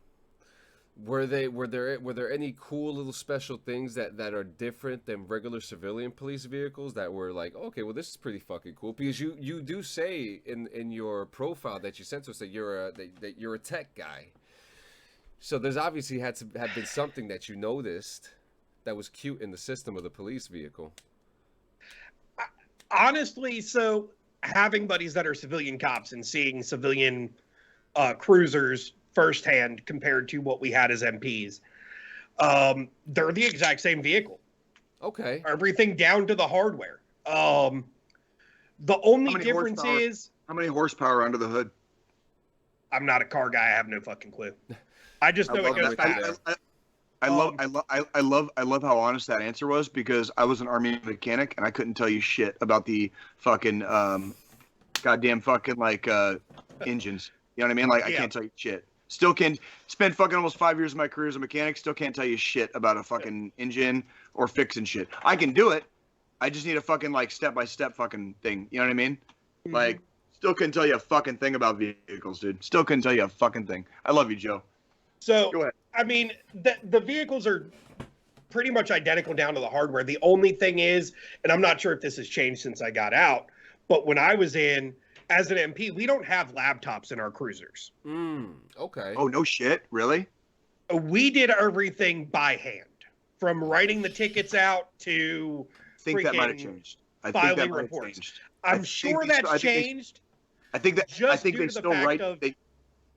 Were there any cool little special things that are different than regular civilian police vehicles that were like, okay, well, this is pretty fucking cool? Because you do say in your profile that you sent to us that you're a tech guy. So there's obviously had to have been something that you noticed that was cute in the system of the police vehicle. Honestly, so having buddies that are civilian cops and seeing civilian cruisers firsthand compared to what we had as MPs, they're the exact same vehicle. Okay. Everything down to the hardware. The only difference is how many horsepower under the hood. I'm not a car guy. I have no fucking clue. I just know it goes fast. I love how honest that answer was, because I was an Army mechanic and I couldn't tell you shit about the fucking goddamn fucking like engines. You know what I mean? Like I can't tell you shit. Still can spend fucking almost 5 years of my career as a mechanic. Still can't tell you shit about a fucking engine or fixing shit. I can do it. I just need a fucking like step-by-step fucking thing. You know what I mean? Mm-hmm. Like still couldn't tell you a fucking thing about vehicles, dude. Still couldn't tell you a fucking thing. I love you, Joe. So, go ahead. I mean, the vehicles are pretty much identical down to the hardware. The only thing is, and I'm not sure if this has changed since I got out, but when I was in, as an MP, we don't have laptops in our cruisers. Okay. Oh, no shit. Really? We did everything by hand, from writing the tickets out to I think that might have freaking changed. I think filing that might have reports. changed. I'm sure that's changed. I think that just I think due they to the still fact write of-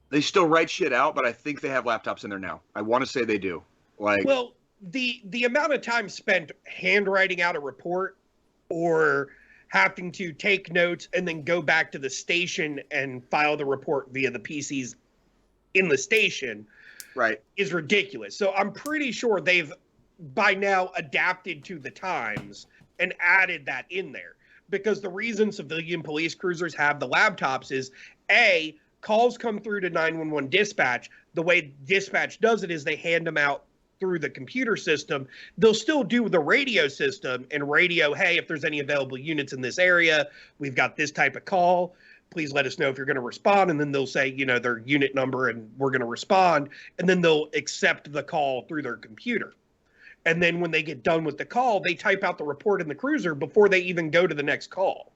they still write shit out, but I think they have laptops in there now. I want to say they do. Like, Well, the amount of time spent handwriting out a report or having to take notes and then go back to the station and file the report via the PCs in the station right, is ridiculous. So I'm pretty sure they've by now adapted to the times and added that in there. Because the reason civilian police cruisers have the laptops is A, calls come through to 911 dispatch. The way dispatch does it is they hand them out through the computer system. They'll still do the radio system and radio, hey, if there's any available units in this area, we've got this type of call. Please let us know if you're going to respond. And then they'll say, their unit number and we're going to respond. And then they'll accept the call through their computer. And then when they get done with the call, they type out the report in the cruiser before they even go to the next call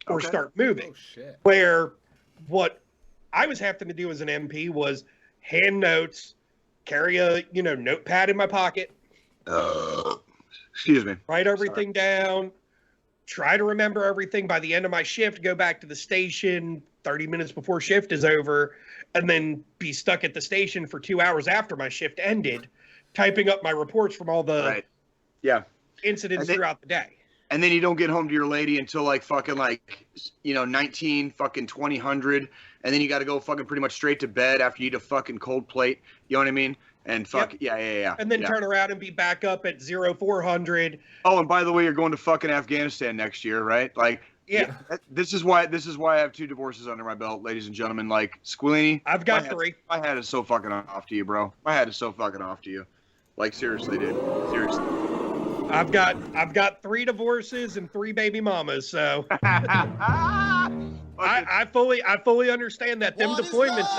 or start moving. Oh, shit. Where what I was having to do as an MP was hand notes, carry a notepad in my pocket. Excuse me. Write everything down. Try to remember everything by the end of my shift. Go back to the station 30 minutes before shift is over, and then be stuck at the station for 2 hours after my shift ended, typing up my reports from all the incidents throughout the day. And then you don't get home to your lady until fucking 19 fucking 2000, and then you got to go fucking pretty much straight to bed after you eat a fucking cold plate. You know what I mean? And yeah. And then turn around and be back up at 0400. Oh, and by the way, you're going to fucking Afghanistan next year, right? This is why I have 2 divorces under my belt, ladies and gentlemen. Squillini, I've got 3. My hat is so fucking off to you, bro. My hat is so fucking off to you. Seriously, dude. Seriously. I've got 3 divorces and 3 baby mamas, so I fully understand that. Them deployments,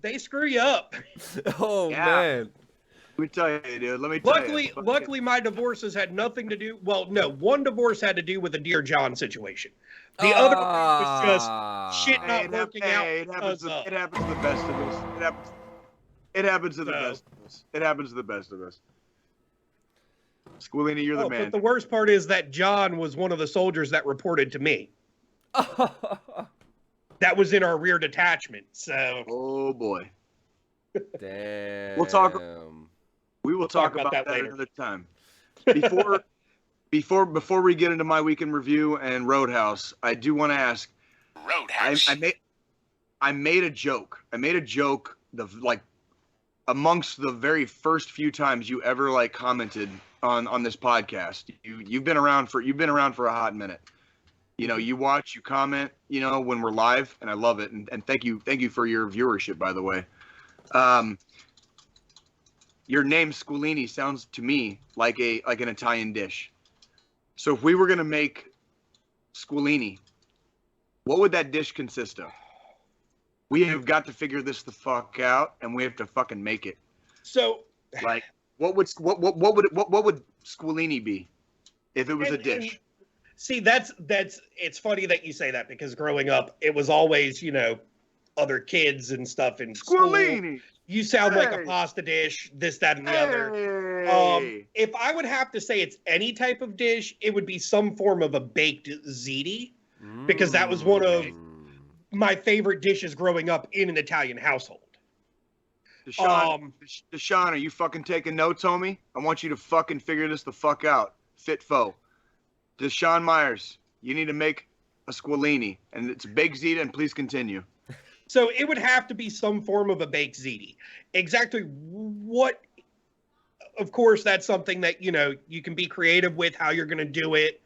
they screw you up. Oh man. Let me tell you, dude. Let me tell you. Luckily, my divorces had nothing to do. Well, no, one divorce had to do with a Dear John situation. The other one was just shit not working out. It happens to the best of us. It happens to the best of us. It happens to the best of us. Squillini, you're the man. But the worst part is that John was one of the soldiers that reported to me. That was in our rear detachment. So. Oh boy. Damn. We will talk about that later. another time. Before we get into my weekend review and Roadhouse, I do want to ask. Roadhouse. I made a joke. Amongst the very first few times you ever commented on this podcast. You've been around for a hot minute. You watch, you comment, when we're live, and I love it. And thank you for your viewership, by the way. Your name Squillini sounds to me like an Italian dish. So if we were gonna make Squillini, what would that dish consist of? We have got to figure this the fuck out, and we have to fucking make it. So, what would Squillini be if it was a dish? See, that's it's funny that you say that, because growing up, it was always other kids and stuff in Squillini. School. You sound like a pasta dish, this, that, and the other. If I would have to say it's any type of dish, it would be some form of a baked ziti, because that was one of my favorite dishes growing up in an Italian household. Deshaun, are you fucking taking notes, homie? I want you to fucking figure this the fuck out. Fitfo. Deshaun Myers, you need to make a Squillini, and it's baked ziti, and please continue. So it would have to be some form of a baked ziti. Exactly what, of course, that's something that, you can be creative with how you're going to do it.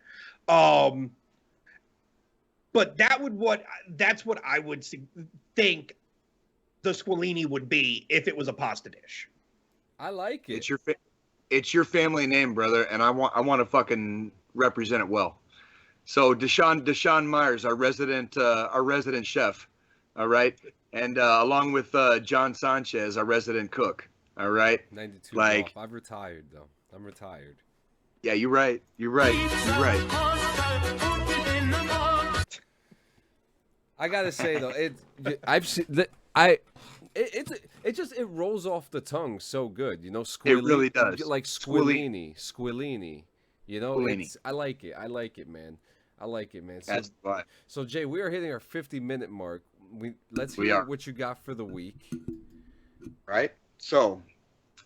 But that's what I would think the Squillini would be if it was a pasta dish. I like it. It's your family name, brother, and I want to fucking represent it well. So Deshaun Myers, our resident chef. All right, and along with John Sanchez, our resident cook. All right, 92 off. I've retired though. I'm retired. Yeah, you're right. You're right. You're right. I gotta say though, I've seen it rolls off the tongue so good, you know. It really does. Like Squillini. You know, Squillini. I like it. I like it, man. I like it, man. So, That's why. So Jay, we are hitting our 50-minute mark. Let's hear what you got for the week. Right. So,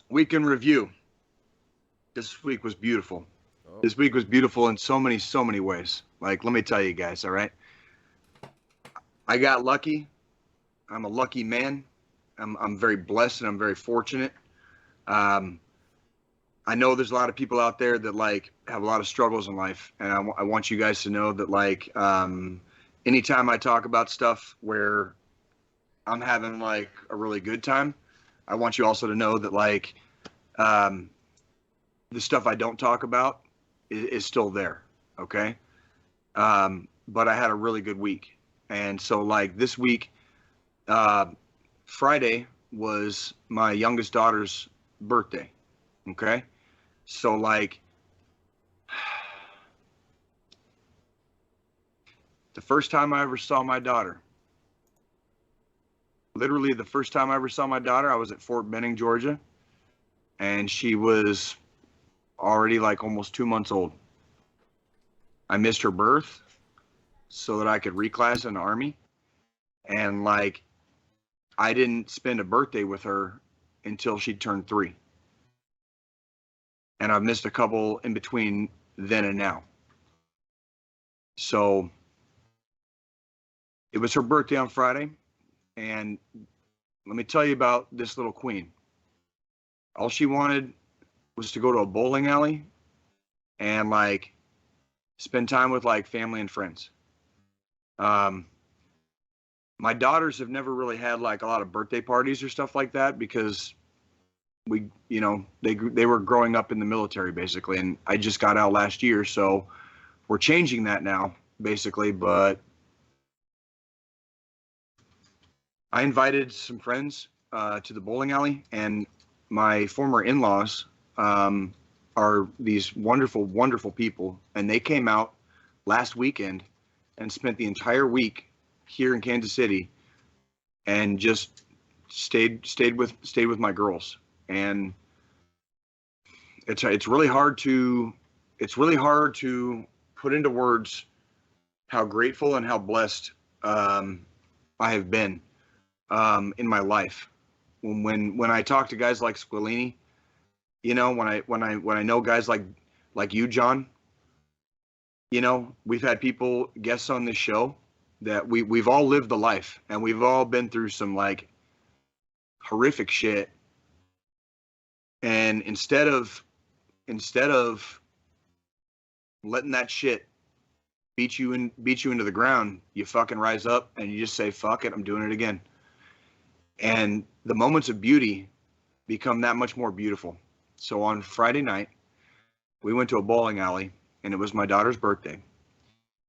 week in review. This week was beautiful. Oh. This week was beautiful in so many ways. Like, let me tell you guys. All right. I got lucky. I'm a lucky man. I'm very blessed and I'm very fortunate. I know there's a lot of people out there that like have a lot of struggles in life, and I want you guys to know that like anytime I talk about stuff where I'm having like a really good time, I want you also to know that like the stuff I don't talk about is still there. Okay. But I had a really good week. And so like this week, Friday was my youngest daughter's birthday. Okay. So like the first time I ever saw my daughter, literally the first time I ever saw my daughter, I was at Fort Benning, Georgia, and she was already like almost 2 months old. I missed her birth so that I could reclass in the Army. And like, I didn't spend a birthday with her until she turned 3. And I've missed a couple in between then and now. So it was her birthday on Friday. And let me tell you about this little queen. All she wanted was to go to a bowling alley and like spend time with like family and friends. My daughters have never really had like a lot of birthday parties or stuff like that because we, you know, they were growing up in the military basically, and I just got out last year, so we're changing that now basically. But I invited some friends to the bowling alley, and my former in-laws are these wonderful people, and they came out last weekend and spent the entire week here in Kansas City and just stayed with my girls. And it's really hard to put into words how grateful and how blessed I have been in my life. When I talk to guys like Squillini, you know, when I know guys like you, John, you know, we've had people guests on this show that we've all lived the life, and we've all been through some like horrific shit. And instead of letting that shit beat you into the ground, you fucking rise up and you just say, fuck it, I'm doing it again. And the moments of beauty become that much more beautiful. So on Friday night, we went to a bowling alley, and it was my daughter's birthday,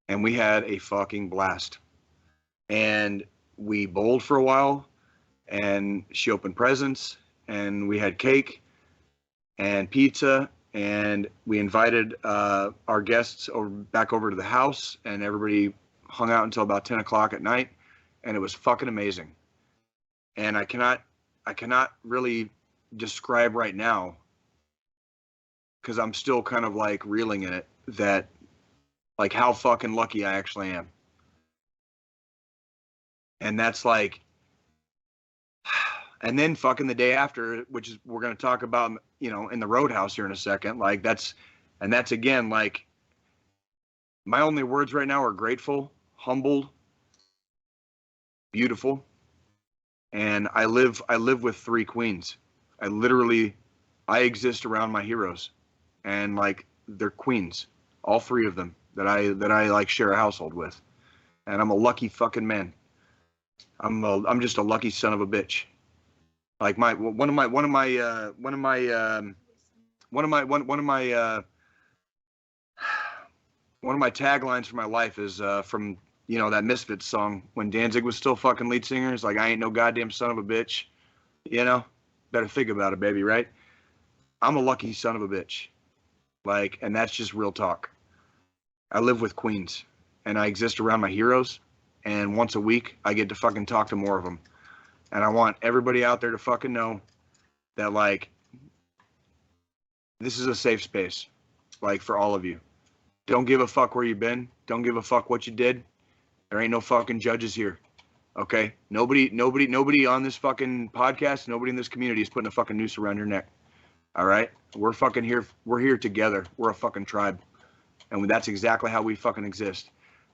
and we had a fucking blast. And we bowled for a while, and she opened presents, and we had cake and pizza, and we invited our guests back over to the house, and everybody hung out until about 10 o'clock at night, and it was fucking amazing. And I cannot really describe right now, because I'm still kind of like reeling in it, that like how fucking lucky I actually am. And that's like, and then fucking the day after, which is we're going to talk about, you know, in the Roadhouse here in a second. Like that's again, like my only words right now are grateful, humbled, beautiful. And I live with 3 queens. I exist around my heroes, and like they're queens, all 3 of them that I like share a household with. And I'm a lucky fucking man. I'm just a lucky son of a bitch. Like one of my taglines for my life is from, you know, that Misfits song when Danzig was still fucking lead singer. It's like, I ain't no goddamn son of a bitch. You know, better think about it, baby, right? I'm a lucky son of a bitch. Like, and that's just real talk. I live with queens, and I exist around my heroes, and once a week, I get to fucking talk to more of them. And I want everybody out there to fucking know that, like, this is a safe space, like, for all of you. Don't give a fuck where you've been. Don't give a fuck what you did. There ain't no fucking judges here. Okay? Nobody on this fucking podcast, nobody in this community is putting a fucking noose around your neck. All right? We're fucking here. We're here together. We're a fucking tribe. And that's exactly how we fucking exist.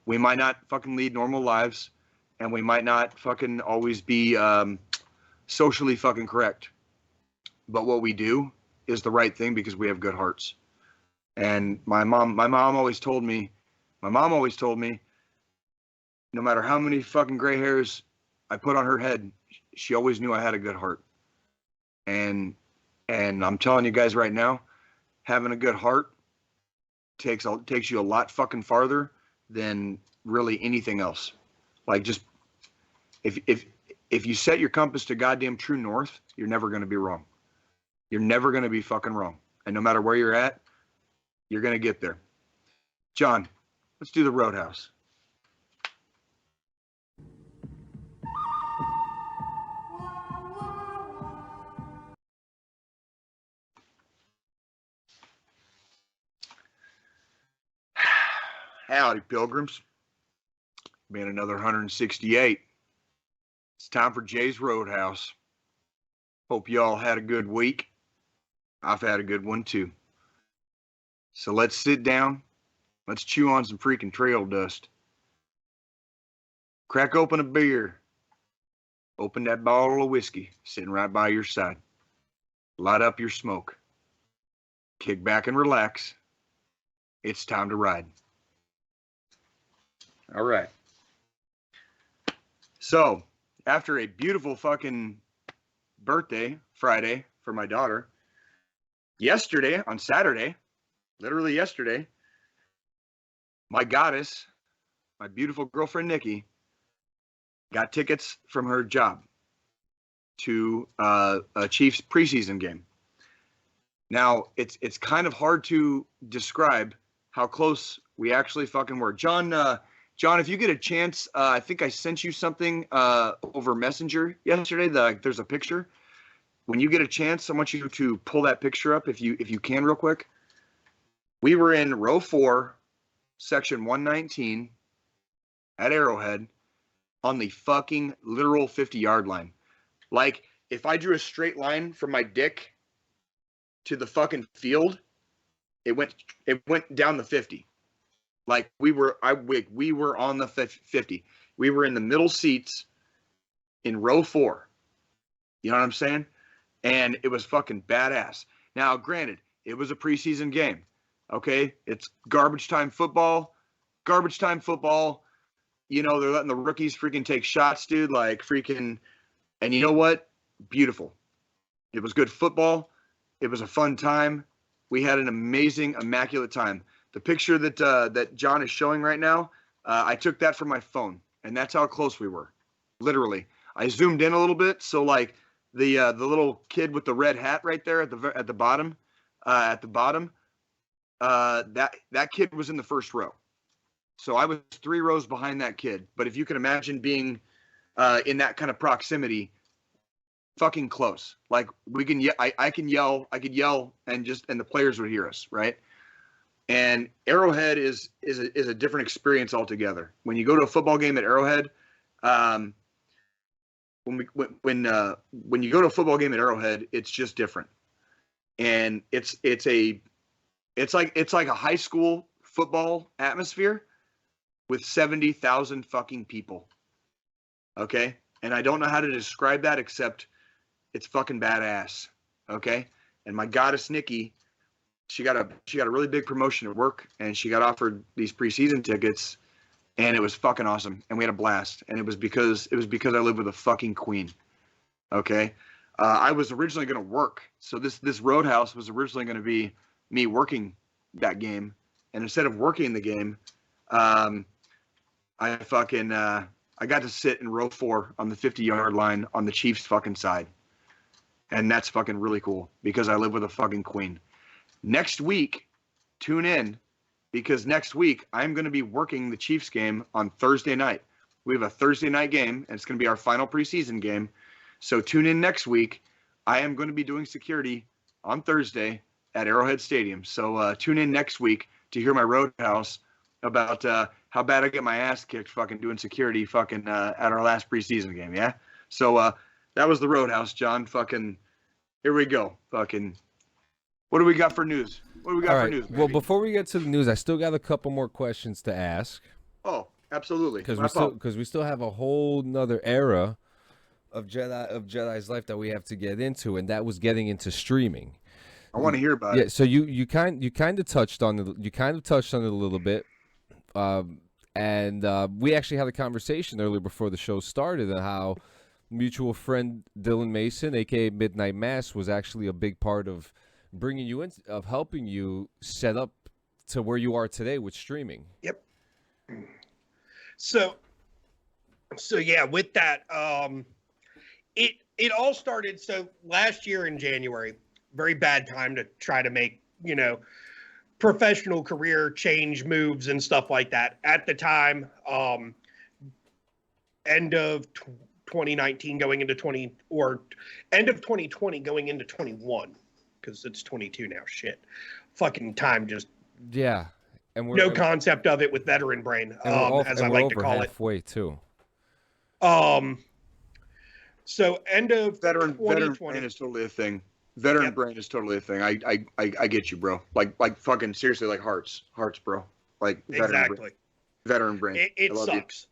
We might not fucking lead normal lives, and we might not fucking always be socially fucking correct. But what we do is the right thing because we have good hearts. And my mom always told me, no matter how many fucking gray hairs I put on her head, she always knew I had a good heart. And I'm telling you guys right now, having a good heart takes you a lot fucking farther than really anything else. Like, just if you set your compass to goddamn true north, you're never going to be wrong. You're never going to be fucking wrong. And no matter where you're at, you're going to get there. John, let's do the Roadhouse. Howdy, pilgrims. Been another 168. It's time for Jay's Roadhouse. Hope y'all had a good week. I've had a good one too. So let's sit down. Let's chew on some freaking trail dust. Crack open a beer. Open that bottle of whiskey sitting right by your side. Light up your smoke. Kick back and relax. It's time to ride. All right. So, after a beautiful fucking birthday Friday for my daughter, yesterday, on Saturday, literally yesterday, my goddess, my beautiful girlfriend Nikki, got tickets from her job to a Chiefs preseason game. Now, it's kind of hard to describe how close we actually fucking were. John, if you get a chance, I think I sent you something over Messenger yesterday. There's a picture. When you get a chance, I want you to pull that picture up if you can real quick. We were in row 4, section 119 at Arrowhead on the fucking literal 50-yard line. Like, if I drew a straight line from my dick to the fucking field, it went down the 50. Like, we were on the 50. We were in the middle seats in row 4. You know what I'm saying? And it was fucking badass. Now, granted, it was a preseason game. Okay? It's garbage time football. Garbage time football. You know, they're letting the rookies freaking take shots, dude. Like, freaking. And you know what? Beautiful. It was good football. It was a fun time. We had an amazing, immaculate time. The picture that John is showing right now, I took that from my phone, and that's how close we were. Literally, I zoomed in a little bit, so like the little kid with the red hat right there at the bottom, that kid was in the first row. So I was 3 rows behind that kid. But if you can imagine being in that kind of proximity, fucking close. Like, we can I could yell, and the players would hear us, right? And Arrowhead is a different experience altogether. When you go to a football game at Arrowhead, when you go to a football game at Arrowhead, it's just different. And it's like a high school football atmosphere with 70,000 fucking people. Okay? And I don't know how to describe that except it's fucking badass. Okay? And my goddess Nikki, she got a really big promotion at work, and she got offered these preseason tickets, and it was fucking awesome, and we had a blast. And it was because I live with a fucking queen. Okay? I was originally going to work, so this Roadhouse was originally going to be me working that game, and instead of working the game, I got to sit in row 4 on the 50-yard line on the Chiefs fucking side. And that's fucking really cool because I live with a fucking queen. Next week, tune in because next week I'm going to be working the Chiefs game on Thursday night. We have a Thursday night game, and it's going to be our final preseason game. So tune in next week. I am going to be doing security on Thursday at Arrowhead Stadium. So tune in next week to hear my Roadhouse about how bad I get my ass kicked fucking doing security fucking at our last preseason game, yeah? So that was the Roadhouse, John. Fucking here we go. Fucking what do we got for news? What do we got for news, baby? Well, before we get to the news, I still got a couple more questions to ask. Oh, absolutely. Because we still have a whole nother era of Jedi's life that we have to get into, and that was getting into streaming. I want to hear about it. Yeah, so you kind of touched on it. You kind of touched on it a little bit, and we actually had a conversation earlier before the show started on how mutual friend Dylan Mason, aka Midnight Mass, was actually a big part of bringing you in, of helping you set up to where you are today with streaming. Yep. So yeah, with that, it all started. So last year in January, very bad time to try to make, professional career change moves and stuff like that. At the time, end of 2019 going into end of 2020 going into 21, because it's 22 now. Shit, fucking time just and we're no concept of it with veteran brain, as I like to call it. Halfway too. So end of veteran brain is totally a thing. Veteran brain is totally a thing. I get you, bro. Like fucking seriously, like hearts, bro. Like veteran brain. It sucks.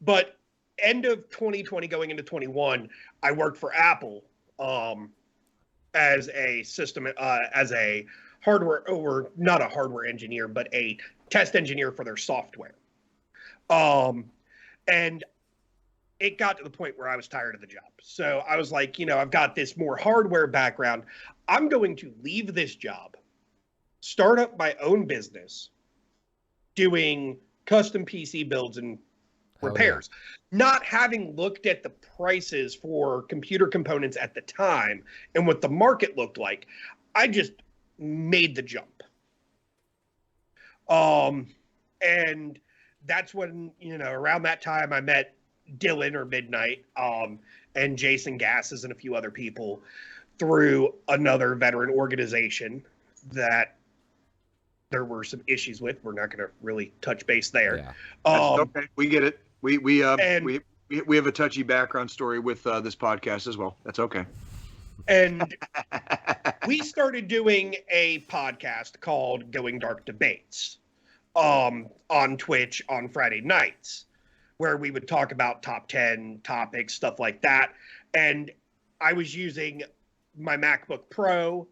But end of 2020 going into 21, I worked for Apple as a system as a hardware, or not a hardware engineer, but a test engineer for their software. And it got to the point where I was tired of the job. So I was like, I've got this more hardware background. I'm going to leave this job, start up my own business, doing custom PC builds and repairs. Not having looked at the prices for computer components at the time and what the market looked like, I just made the jump. And that's when, around that time I met Dylan or Midnight, and Jason Gasses and a few other people through another veteran organization that there were some issues with. We're not going to really touch base there. Yeah. Okay, we get it. We have a touchy background story with this podcast as well. That's okay. And we started doing a podcast called Going Dark Debates on Twitch on Friday nights, where we would talk about top 10 topics, stuff like that. And I was using my MacBook Pro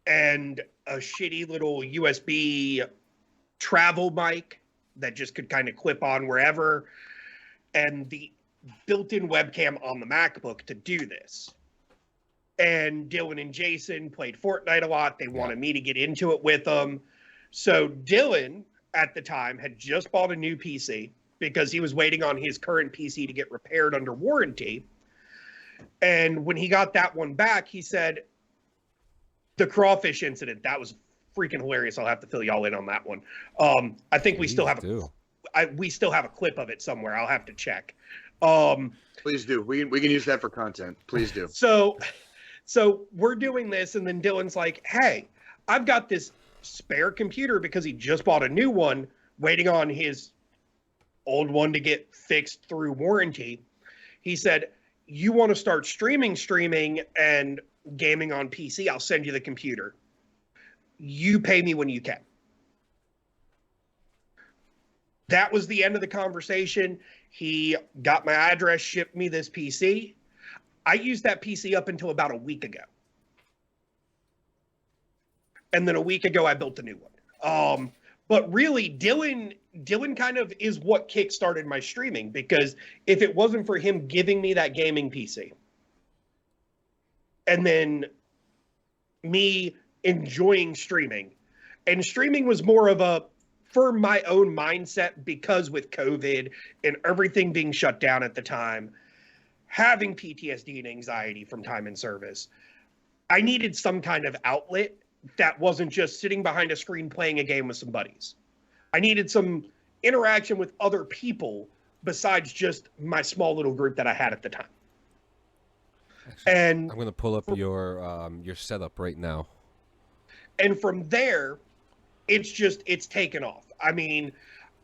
and a shitty little USB travel mic that just could kind of clip on wherever, and the built-in webcam on the MacBook to do this. And Dylan and Jason played Fortnite a lot. They wanted me to get into it with them. So Dylan, at the time, had just bought a new PC because he was waiting on his current PC to get repaired under warranty. And when he got that one back, he said, the crawfish incident, that was freaking hilarious. I'll have to fill y'all in on that one. I think we still have a clip of it somewhere. I'll have to check. Please do. We can use that for content. Please do. So we're doing this, and then Dylan's like, hey, I've got this spare computer because he just bought a new one, waiting on his old one to get fixed through warranty. He said, you want to start streaming and gaming on PC? I'll send you the computer. You pay me when you can. That was the end of the conversation. He got my address, shipped me this PC. I used that PC up until about a week ago. And then a week ago, I built a new one. But really, Dylan kind of is what kickstarted my streaming, because if it wasn't for him giving me that gaming PC, and then me enjoying streaming, and streaming was more of a, for my own mindset, because with COVID and everything being shut down at the time, having PTSD and anxiety from time in service, I needed some kind of outlet that wasn't just sitting behind a screen playing a game with some buddies. I needed some interaction with other people besides just my small little group that I had at the time. And I'm going to pull up your setup right now. And from there, it's taken off. I mean,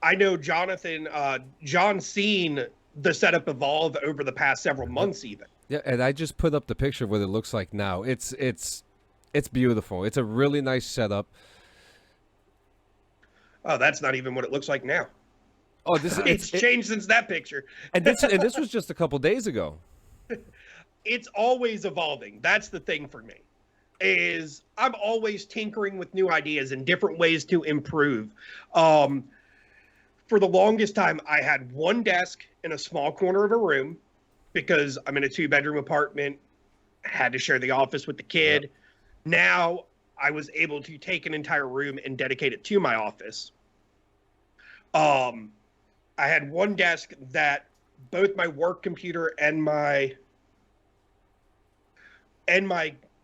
I know John's seen the setup evolve over the past several months even. Yeah, and I just put up the picture of what it looks like now. It's beautiful. It's a really nice setup. Oh, that's not even what it looks like now. Oh, it's changed since that picture. And this was just a couple days ago. It's always evolving. That's the thing for me. Is I'm always tinkering with new ideas and different ways to improve. For the longest time, I had one desk in a small corner of a room because I'm in a 2-bedroom apartment, had to share the office with the kid. Yep. Now I was able to take an entire room and dedicate it to my office. I had one desk that both my work computer and my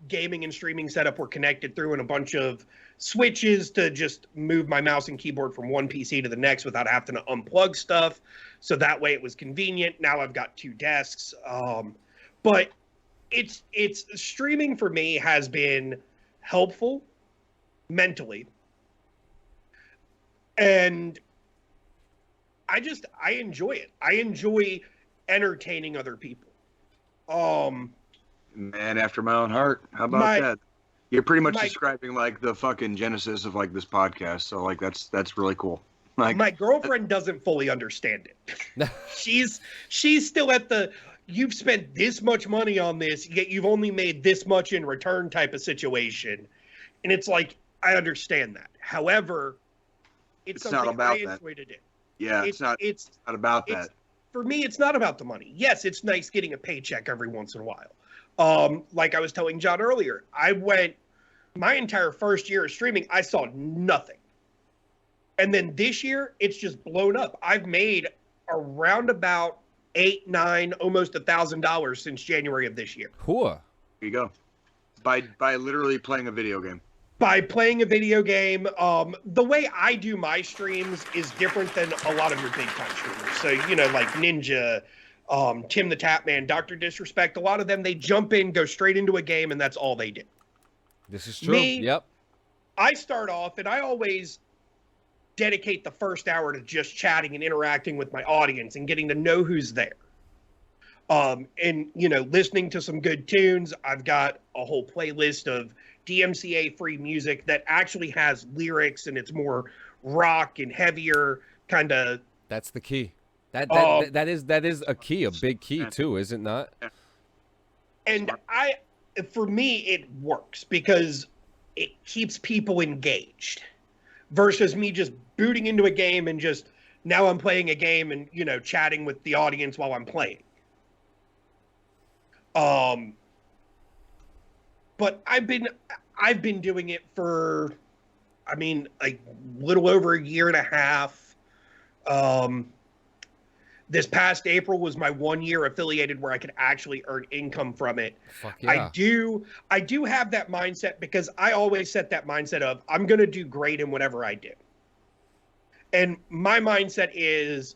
gaming and streaming setup were connected through, and a bunch of switches to just move my mouse and keyboard from one PC to the next without having to unplug stuff. So that way it was convenient. Now I've got 2 desks. But it's streaming for me has been helpful mentally. And I enjoy it. I enjoy entertaining other people. Man after my own heart. How about that? You're pretty much describing like the fucking genesis of like this podcast. So like that's really cool. Like my girlfriend doesn't fully understand it. she's still at the you've spent this much money on this, yet you've only made this much in return type of situation. And it's like, I understand that. However, it's something not about I enjoy to do. Yeah, it's not about that. For me, it's not about the money. Yes, it's nice getting a paycheck every once in a while. Like I was telling John earlier, my entire first year of streaming, I saw nothing. And then this year, it's just blown up. I've made around about $800, $900, almost $1,000 since January of this year. Cool. There you go. By literally playing a video game. By playing a video game. The way I do my streams is different than a lot of your big time streamers. So, like Ninja, Tim the Tapman, Dr. Disrespect, a lot of them, they jump in, go straight into a game, and that's all they do. This is true. Yep. I start off, and I always dedicate the first hour to just chatting and interacting with my audience and getting to know who's there. And, listening to some good tunes. I've got a whole playlist of DMCA-free music that actually has lyrics, and it's more rock and heavier kind of. That's the key. That is a key, a big key too, is it not? And for me, it works because it keeps people engaged versus me just booting into a game and just now I'm playing a game and, chatting with the audience while I'm playing. But I've been doing it for, a little over a year and a half. This past April was my 1 year affiliated where I could actually earn income from it. Fuck yeah. I do have that mindset because I always set that mindset of I'm going to do great in whatever I do. And my mindset is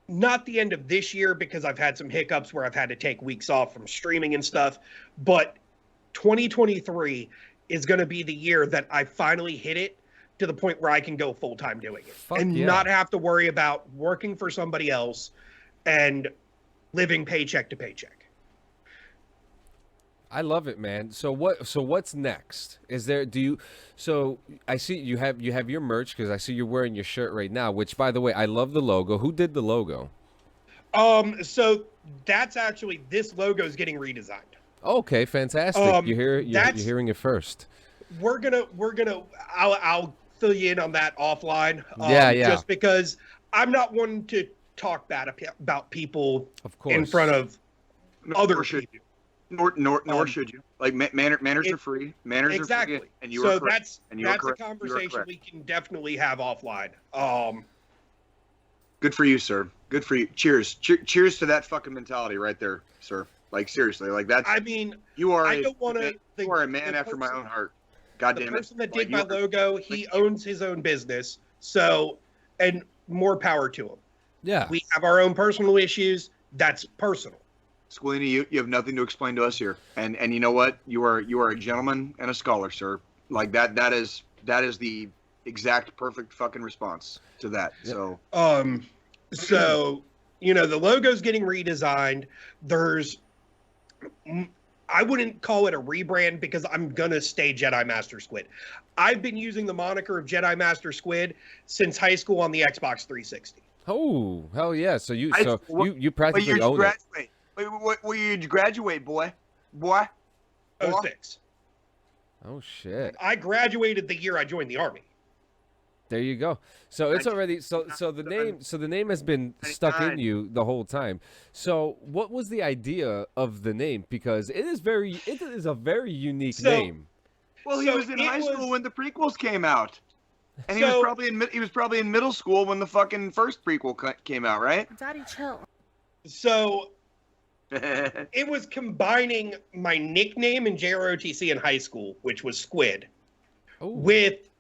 not the end of this year because I've had some hiccups where I've had to take weeks off from streaming and stuff, but 2023 is going to be the year that I finally hit it to the point where I can go full-time doing it not have to worry about working for somebody else and living paycheck to paycheck. I love it, man. So what's next? So I see you have your merch because I see you're wearing your shirt right now, which by the way, I love the logo. Who did the logo? So that's actually, this logo is getting redesigned. Okay, fantastic. You're hearing it first. I'll fill you in on that offline. Yeah. Just because I'm not one to talk bad about people in front of other people. Nor should you. Like manners are free. Manners are free. And you are correct. That's a conversation we can definitely have offline. Good for you, sir. Good for you. Cheers. Cheers to that fucking mentality right there, sir. Like seriously, like that's. I mean, you are. I don't want to. You are a man after my own heart. God damn it. The person that did my logo, he owns his own business. So, and more power to him. Yeah. We have our own personal issues. That's personal. Squillini, you have nothing to explain to us here. And you know what? You are a gentleman and a scholar, sir. Like that is the exact perfect fucking response to that. Yep. So the logo's getting redesigned. There's I wouldn't call it a rebrand because I'm gonna stay JediMasterSquid. I've been using the moniker of JediMasterSquid since high school on the Xbox 360. Oh, hell yeah! So you practically own it. Wait, where you graduate, boy? 06. Oh shit! I graduated the year I joined the army. There you go. So it's already so the name has been stuck in you the whole time. So what was the idea of the name? Because it is a very unique name. Well, he was in high school when the prequels came out, and he was probably in middle school when the fucking first prequel came out, right? Daddy, chill. So it was combining my nickname in JROTC in high school, which was Squid, with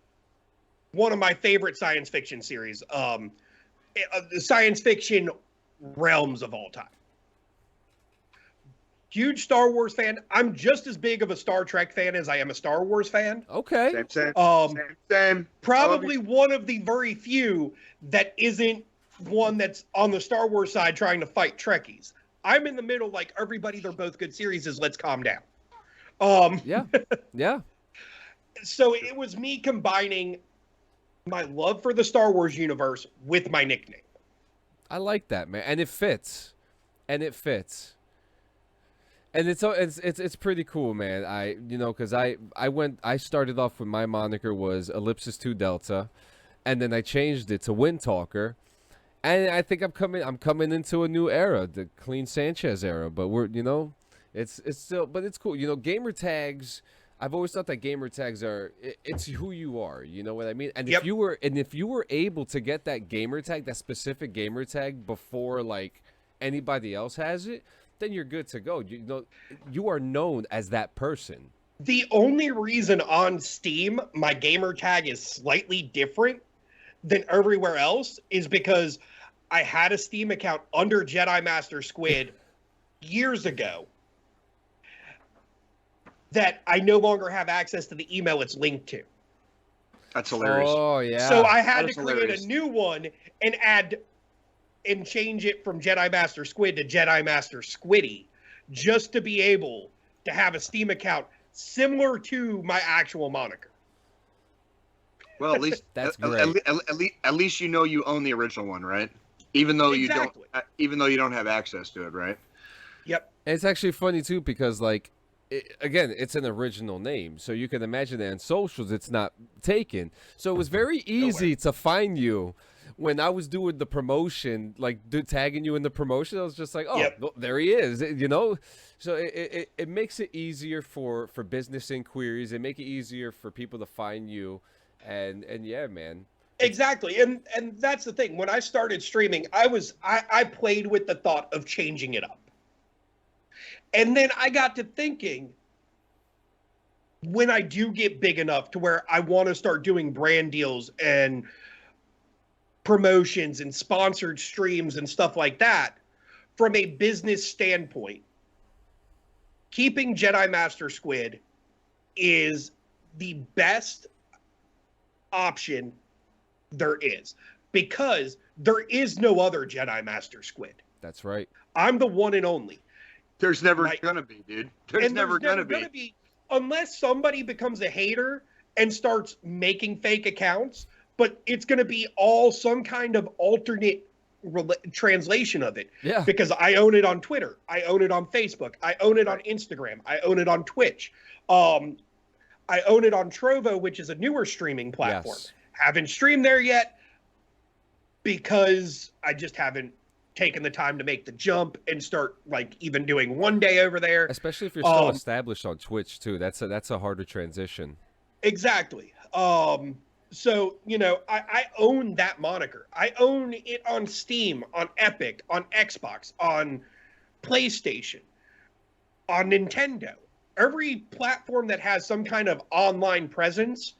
one of my favorite science fiction series, the science fiction realms of all time. Huge Star Wars fan. I'm just as big of a Star Trek fan as I am a Star Wars fan. Okay. Same. Probably one of the very few that isn't one that's on the Star Wars side trying to fight Trekkies. I'm in the middle, like everybody. They're both good series. Let's calm down. Yeah. So it was me combining my love for the Star Wars universe with my nickname. I like that, man, and it fits. And it's pretty cool, man. Because I started off with my moniker was Ellipsis 2 Delta, and then I changed it to Wind Talker, and I think I'm coming into a new era, the Clean Sanchez era. But it's still, but it's cool. Gamer tags. I've always thought that gamer tags it's who you are. You know what I mean? And if you were able to get that gamer tag, that specific gamer tag before like anybody else has it, then you're good to go. You are known as that person. The only reason on Steam my gamer tag is slightly different than everywhere else is because I had a Steam account under JediMasterSquid years ago that I no longer have access to the email it's linked to. That's hilarious. Oh yeah. So I had to create a new one and change it from JediMasterSquid to JediMasterSquiddy just to be able to have a Steam account similar to my actual moniker. Well, at least that's great. At least you own the original one, right? Even though you don't have access to it, right? Yep. And it's actually funny too because it's an original name, so you can imagine that in socials it's not taken. So it was very easy to find you when I was doing the promotion, tagging you in the promotion. I was just like, well, there he is, So it makes it easier for business inquiries. It makes it easier for people to find you, and yeah, man. Exactly, and that's the thing. When I started streaming, I played with the thought of changing it up. And then I got to thinking, when I do get big enough to where I want to start doing brand deals and promotions and sponsored streams and stuff like that, from a business standpoint, keeping JediMasterSquid is the best option there is, because there is no other JediMasterSquid. That's right. I'm the one and only. There's never gonna be, dude. There's never gonna be. Unless somebody becomes a hater and starts making fake accounts, but it's gonna be all some kind of alternate translation of it. Yeah. Because I own it on Twitter. I own it on Facebook. I own it on Instagram. I own it on Twitch. I own it on Trovo, which is a newer streaming platform. Yes. Haven't streamed there yet because I just haven't taken the time to make the jump and start even doing one day over there. Especially if you're still established on Twitch too. That's a harder transition. Exactly. So, I own that moniker. I own it on Steam, on Epic, on Xbox, on PlayStation. on Nintendo. Every platform that has some kind of online presence,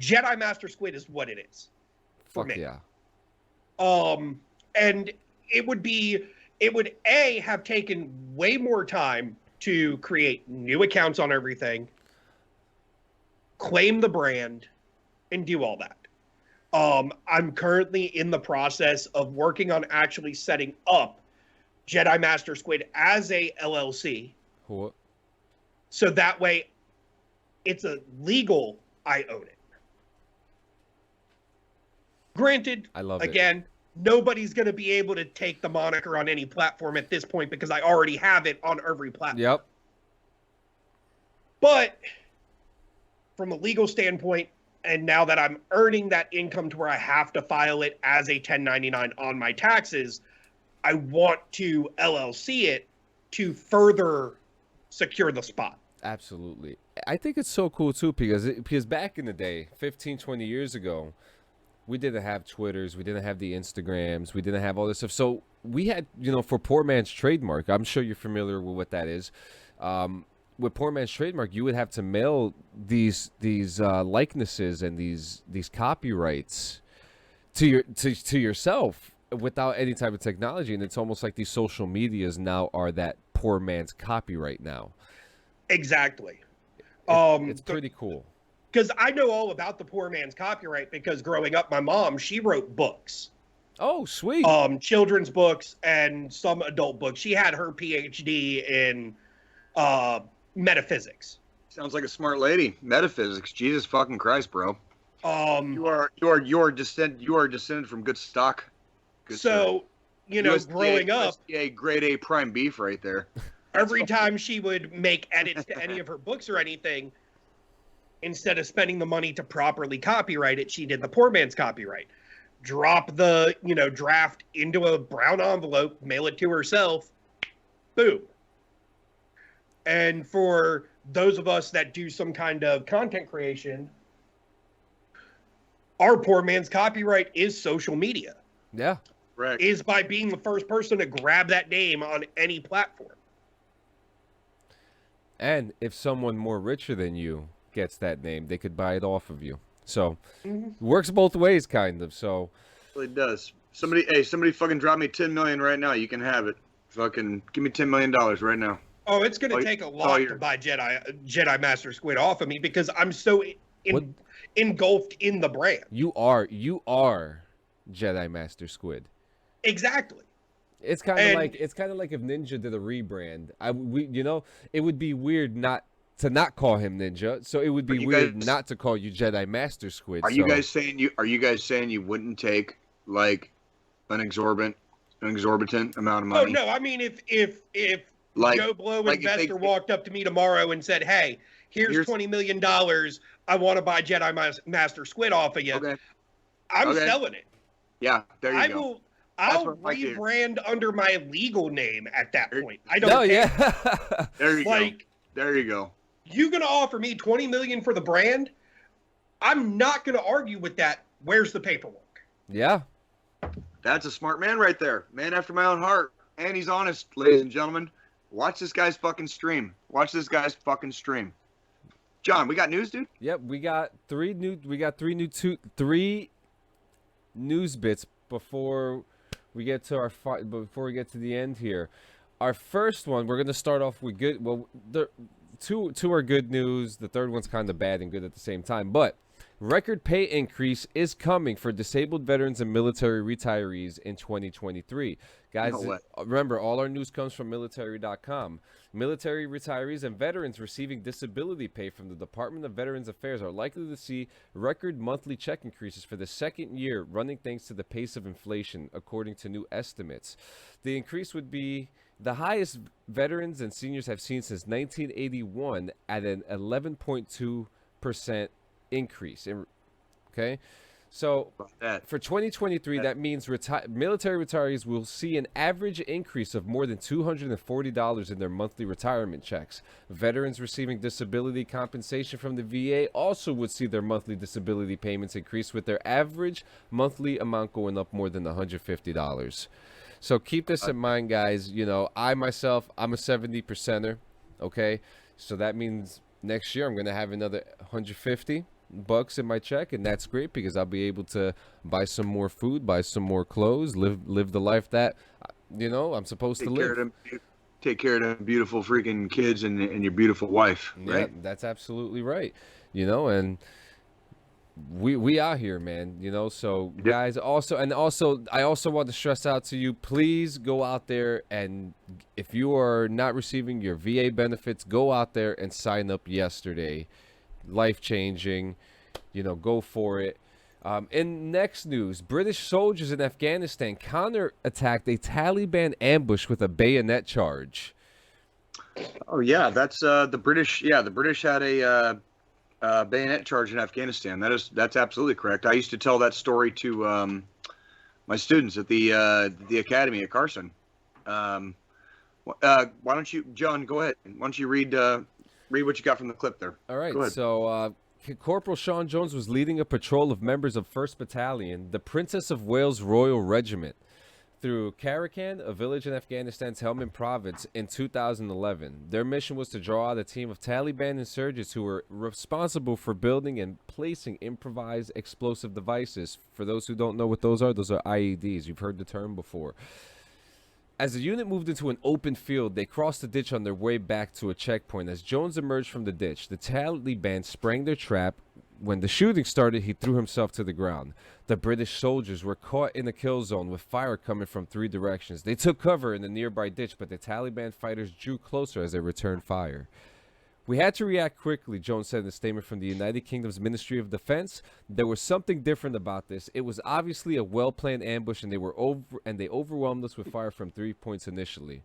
JediMasterSquid is what it is. For Fuck me. yeah. And it would have taken way more time to create new accounts on everything, claim the brand, and do all that. I'm currently in the process of working on actually setting up JediMasterSquid as a LLC. What? So that way it's a legal, I own it. Granted, I love it. again, nobody's going to be able to take the moniker on any platform at this point because I already have it on every platform. Yep. But from a legal standpoint, and now that I'm earning that income to where I have to file it as a 1099 on my taxes, I want to LLC it to further secure the spot. Absolutely. I think it's so cool too because back in the day, 15, 20 years ago, we didn't have Twitters, we didn't have the Instagrams, we didn't have all this stuff. So we had, for Poor Man's Trademark, I'm sure you're familiar with what that is. With Poor Man's Trademark, you would have to mail these likenesses and these copyrights to yourself without any type of technology, and it's almost like these social medias now are that poor man's copyright now. Exactly. It's pretty cool. Because I know all about the poor man's copyright because growing up, my mom, she wrote books. Oh, sweet. Children's books and some adult books. She had her PhD in metaphysics. Sounds like a smart lady. Metaphysics. Jesus fucking Christ, bro. You are descended from good stock. Good so, USDA, growing up, USDA grade A prime beef right there. Every time she would make edits to any of her books or anything, instead of spending the money to properly copyright it, she did the poor man's copyright. Drop the, draft into a brown envelope, mail it to herself, boom. And for those of us that do some kind of content creation, our poor man's copyright is social media. Yeah. Right. Is by being the first person to grab that name on any platform. And if someone more richer than you gets that name, they could buy it off of you. So works both ways, kind of. So it really does. Somebody fucking drop me 10 million right now. You can have it. Fucking give me $10 million right now. Oh, it's going to take a lot to buy JediMasterSquid off of me because I'm so engulfed in the brand. You are JediMasterSquid. Exactly. It's kind of like if Ninja did a rebrand. It would be weird not to call him Ninja. So it would be weird not to call you JediMasterSquid. Are you guys saying you wouldn't take like an exorbitant amount of money? Oh no, I mean if Joe Blow investor walked up to me tomorrow and said, "Hey, here's $20 million. I want to buy JediMasterSquid off of you." Okay. I'm selling it. Yeah, there you go. I'll rebrand under my legal name at that point. I don't care. Yeah. There you go. There you go. You gonna offer me $20 million for the brand? I'm not gonna argue with that. Where's the paperwork? Yeah. That's a smart man right there. Man after my own heart. And he's honest, ladies and gentlemen. Watch this guy's fucking stream. John, we got news, dude? Yep, we got three news bits before we get to the end here. Our first one, we're gonna start off with good. Well, two are good news. The third one's kind of bad and good at the same time. But record pay increase is coming for disabled veterans and military retirees in 2023. Guys, remember, all our news comes from military.com. Military retirees and veterans receiving disability pay from the Department of Veterans Affairs are likely to see record monthly check increases for the second year running thanks to the pace of inflation, according to new estimates. The increase would be the highest veterans and seniors have seen since 1981 at an 11.2% increase. Okay? So for 2023, that means military retirees will see an average increase of more than $240 in their monthly retirement checks. Veterans receiving disability compensation from the VA also would see their monthly disability payments increase, with their average monthly amount going up more than $150. So keep this in mind, guys. I'm a 70%er. Okay, so that means next year I'm gonna have another $150 in my check, and that's great because I'll be able to buy some more food, buy some more clothes, live the life that I'm supposed to live. Take care of them beautiful freaking kids and your beautiful wife, right? Yeah, that's absolutely right. And we out here, man. So guys, also I also want to stress out to you, please go out there, and if you are not receiving your VA benefits, go out there and sign up yesterday. Life changing, go for it. In next news, British soldiers in Afghanistan counter-attacked a Taliban ambush with a bayonet charge. Oh yeah, that's the British. Yeah, the British had a bayonet charge in Afghanistan. That's absolutely correct. I used to tell that story to my students at the academy at Carson. Why don't you, John, go ahead? Why don't you read what you got from the clip there? All right. So Corporal Sean Jones was leading a patrol of members of 1st Battalion, the Princess of Wales Royal Regiment, through Karakan, a village in Afghanistan's Helmand province, in 2011. Their mission was to draw out a team of Taliban insurgents who were responsible for building and placing improvised explosive devices. For those who don't know what those are IEDs. You've heard the term before. As the unit moved into an open field, they crossed the ditch on their way back to a checkpoint. As Jones emerged from the ditch, the Taliban sprang their trap. When the shooting started, he threw himself to the ground. The British soldiers were caught in a kill zone with fire coming from 3 directions. They took cover in the nearby ditch, but the Taliban fighters drew closer as they returned fire. We had to react quickly, Jones said in a statement from the United Kingdom's Ministry of Defense. There was something different about this. It was obviously a well-planned ambush, and they overwhelmed us with fire from 3 points initially.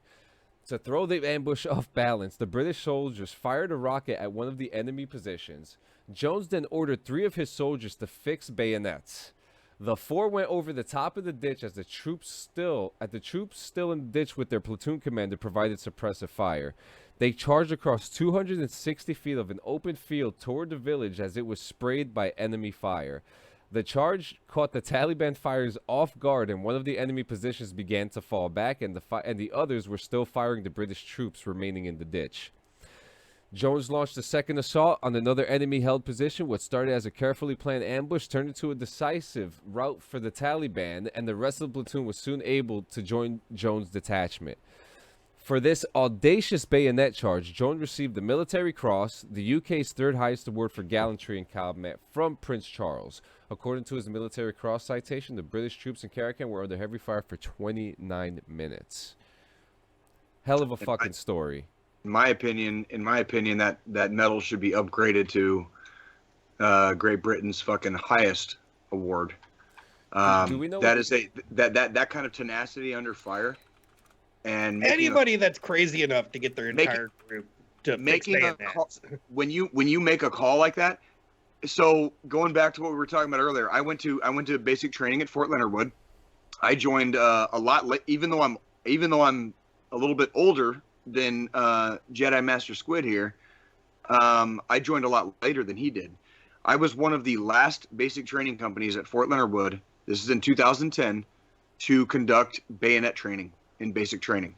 To throw the ambush off balance, the British soldiers fired a rocket at one of the enemy positions. Jones then ordered 3 of his soldiers to fix bayonets. The 4 went over the top of the ditch as the troops still in the ditch with their platoon commander provided suppressive fire. They charged across 260 feet of an open field toward the village as it was sprayed by enemy fire. The charge caught the Taliban fighters off guard, and one of the enemy positions began to fall back, and the others were still firing the British troops remaining in the ditch. Jones launched a second assault on another enemy-held position. What started as a carefully planned ambush turned into a decisive rout for the Taliban, and the rest of the platoon was soon able to join Jones' detachment. For this audacious bayonet charge, Jones received the Military Cross, the UK's 3rd highest award for gallantry in combat, from Prince Charles. According to his Military Cross citation, the British troops in Karakan were under heavy fire for 29 minutes. Hell of a fucking story. In my opinion, that medal should be upgraded to Great Britain's fucking highest award. Do we know that kind of tenacity under fire? And anybody that's crazy enough to get their entire group to making a call, when you make a call like that. So going back to what we were talking about earlier, I went to basic training at Fort Leonard Wood. I joined a lot late, even though I'm a little bit older than JediMasterSquid here. I joined a lot later than he did. I was one of the last basic training companies at Fort Leonard Wood. This is in 2010 to conduct bayonet training in basic training.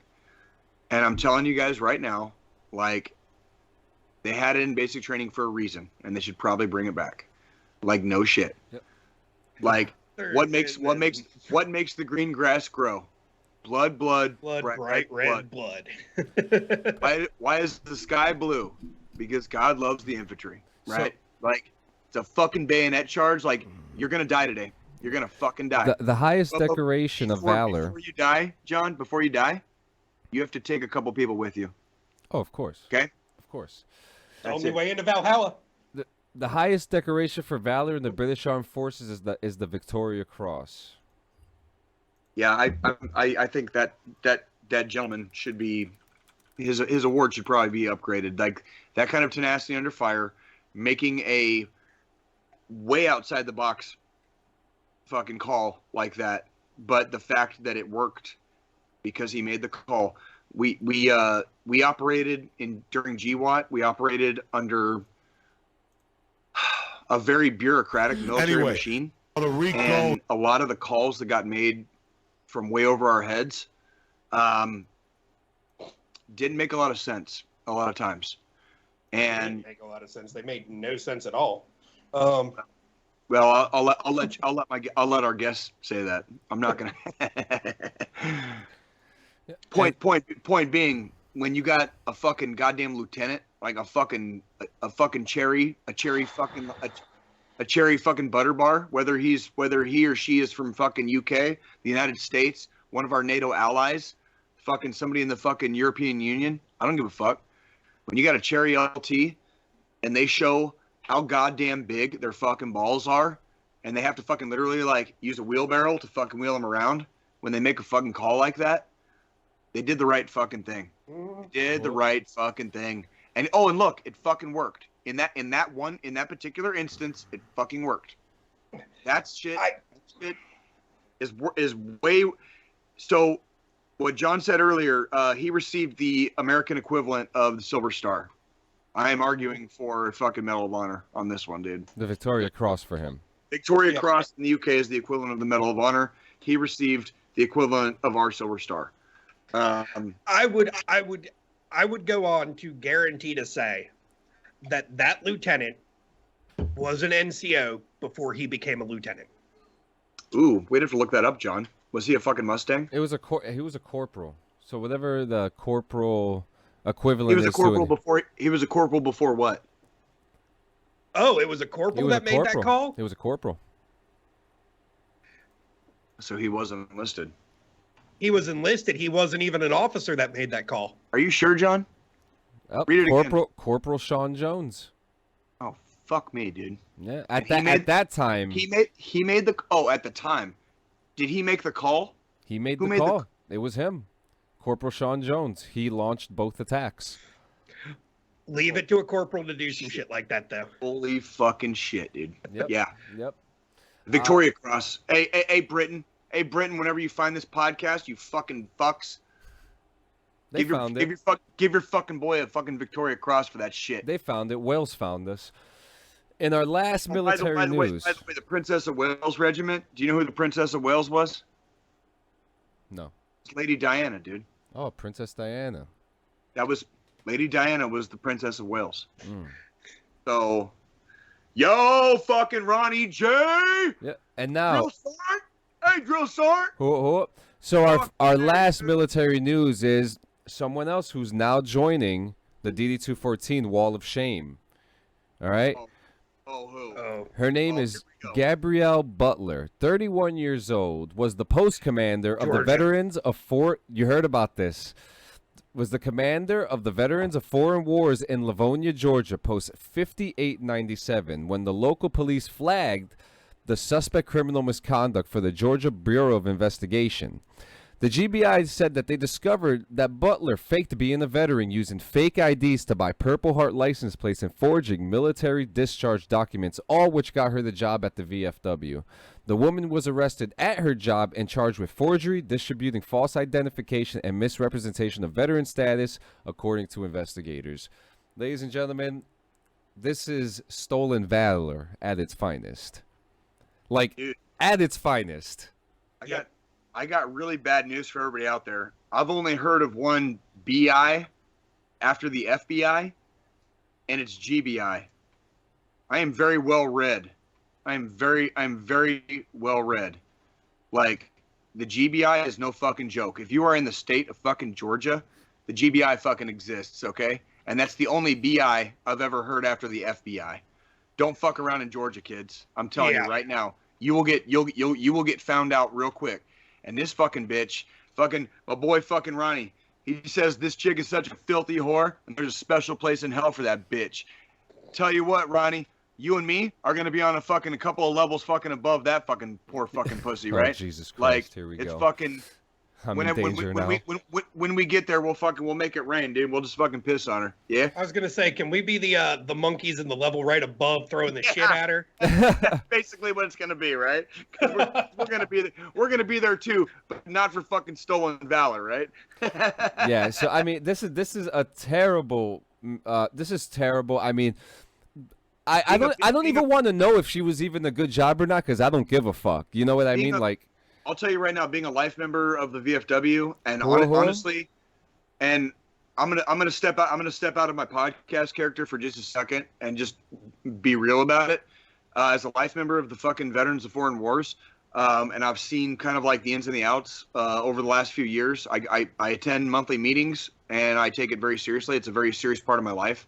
And I'm telling you guys right now, like, they had it in basic training for a reason, and they should probably bring it back. Like, no shit. Yep. Like, what makes the green grass grow? Blood, bright red blood. Why is the sky blue? Because God loves the infantry, right? So, like, it's a fucking bayonet charge. Like, you're gonna die today. You're gonna fucking die. The highest decoration of valor. Before you die, John, you have to take a couple people with you. Oh, of course. Okay? Of course. That's the only way into Valhalla. The highest decoration for valor in the British Armed Forces is the Victoria Cross. Yeah, I think that gentleman should be, his award should probably be upgraded. Like, that kind of tenacity under fire, making a way outside the box fucking call like that, but the fact that it worked because he made the call. We operated during GWAT. We operated under a very bureaucratic military machine, and a lot of the calls that got made from way over our heads didn't make a lot of sense. a lot of times. And they make a lot of sense. They made no sense at all. Well, I'll let our guests say that. I'm not gonna. Point being, when you got a fucking goddamn lieutenant, like a fucking cherry fucking butter bar, whether he or she is from fucking UK, the United States, one of our NATO allies, fucking somebody in the fucking European Union, I don't give a fuck. When you got a cherry LT and they show how goddamn big their fucking balls are, and they have to fucking literally like use a wheelbarrow to fucking wheel them around when they make a fucking call like that, they did the right fucking thing. They did the right fucking thing. And and look, it fucking worked. In that particular instance, it fucking worked. That shit is way. So, what John said earlier, he received the American equivalent of the Silver Star. I am arguing for fucking Medal of Honor on this one, dude. The Victoria Cross for him. Victoria Cross in the UK is the equivalent of the Medal of Honor. He received the equivalent of our Silver Star. I would go on to guarantee to say that lieutenant was an NCO before he became a lieutenant. Ooh, we'd have to look that up, John. Was he a fucking Mustang? He was a corporal. So whatever the corporal equivalent he was is a corporal to it. before. He was a corporal before what? Oh, it was a corporal that made that call? It was a corporal. So he wasn't enlisted. He was enlisted. He wasn't even an officer that made that call. Are you sure, John? Oh, Read it again. Corporal Sean Jones. Oh, fuck me, dude. Yeah, at that time. He made the at the time. Did he make the call? He made the call. It was him. Corporal Sean Jones. He launched both attacks. Leave it to a corporal to do some shit like that, though. Holy fucking shit, dude. Yep. Yeah. Yep. Victoria Cross. Hey, Britain. Hey, Britain, whenever you find this podcast, you fucking fucks. Give your fucking boy a fucking Victoria Cross for that shit. They found it. Wales found us. In our last military news. By the way, the Princess of Wales Regiment. Do you know who the Princess of Wales was? No. It's Lady Diana, dude. Oh, Princess Diana. Lady Diana was the Princess of Wales. So, yo, fucking Ronnie J. Yeah, and now. Drill Sergeant. Hey, Drill Sergeant. So our last military news is someone else who's now joining the DD-214 Wall of Shame. All right. Her name is Gabrielle Butler, 31 years old, was the post commander of the veterans of you heard about this, was the commander of the veterans of foreign wars in Livonia, Georgia, post 5897, when the local police flagged the suspect criminal misconduct for the Georgia Bureau of Investigation. The GBI said that they discovered that Butler faked being a veteran using fake IDs to buy Purple Heart license plates and forging military discharge documents, all which got her the job at the VFW. The woman was arrested at her job and charged with forgery, distributing false identification, and misrepresentation of veteran status, according to investigators. Ladies and gentlemen, this is stolen valor at its finest. Like, dude, at its finest. I got really bad news for everybody out there. I've only heard of one BI after the FBI, and it's GBI. I am very well read. I'm very well read. Like, the GBI is no fucking joke. If you are in the state of fucking Georgia, the GBI fucking exists, okay? And that's the only BI I've ever heard after the FBI. Don't fuck around in Georgia, kids. I'm telling you right now. You will get found out real quick. And this fucking bitch, fucking my boy fucking Ronnie, he says this chick is such a filthy whore, and there's a special place in hell for that bitch. Tell you what, Ronnie, you and me are gonna be on a couple of levels fucking above that fucking poor fucking pussy, right? Oh, Jesus Christ, here we it's go. Fucking. I'm in danger now. When we get there, we'll make it rain, dude. We'll just fucking piss on her. Yeah. I was gonna say, can we be the monkeys in the level right above throwing the shit at her? That's basically what it's gonna be, right? We're gonna be there too, but not for fucking stolen valor, right? Yeah. So I mean, this is a terrible. This is terrible. I mean, I don't even want to know if she was even a good job or not, because I don't give a fuck. You know what I mean? Like. I'll tell you right now, being a life member of the VFW, and honestly, and I'm gonna step out. I'm gonna step out of my podcast character for just a second and just be real about it. As a life member of the fucking Veterans of Foreign Wars, and I've seen kind of like the ins and the outs over the last few years. I attend monthly meetings and I take it very seriously. It's a very serious part of my life.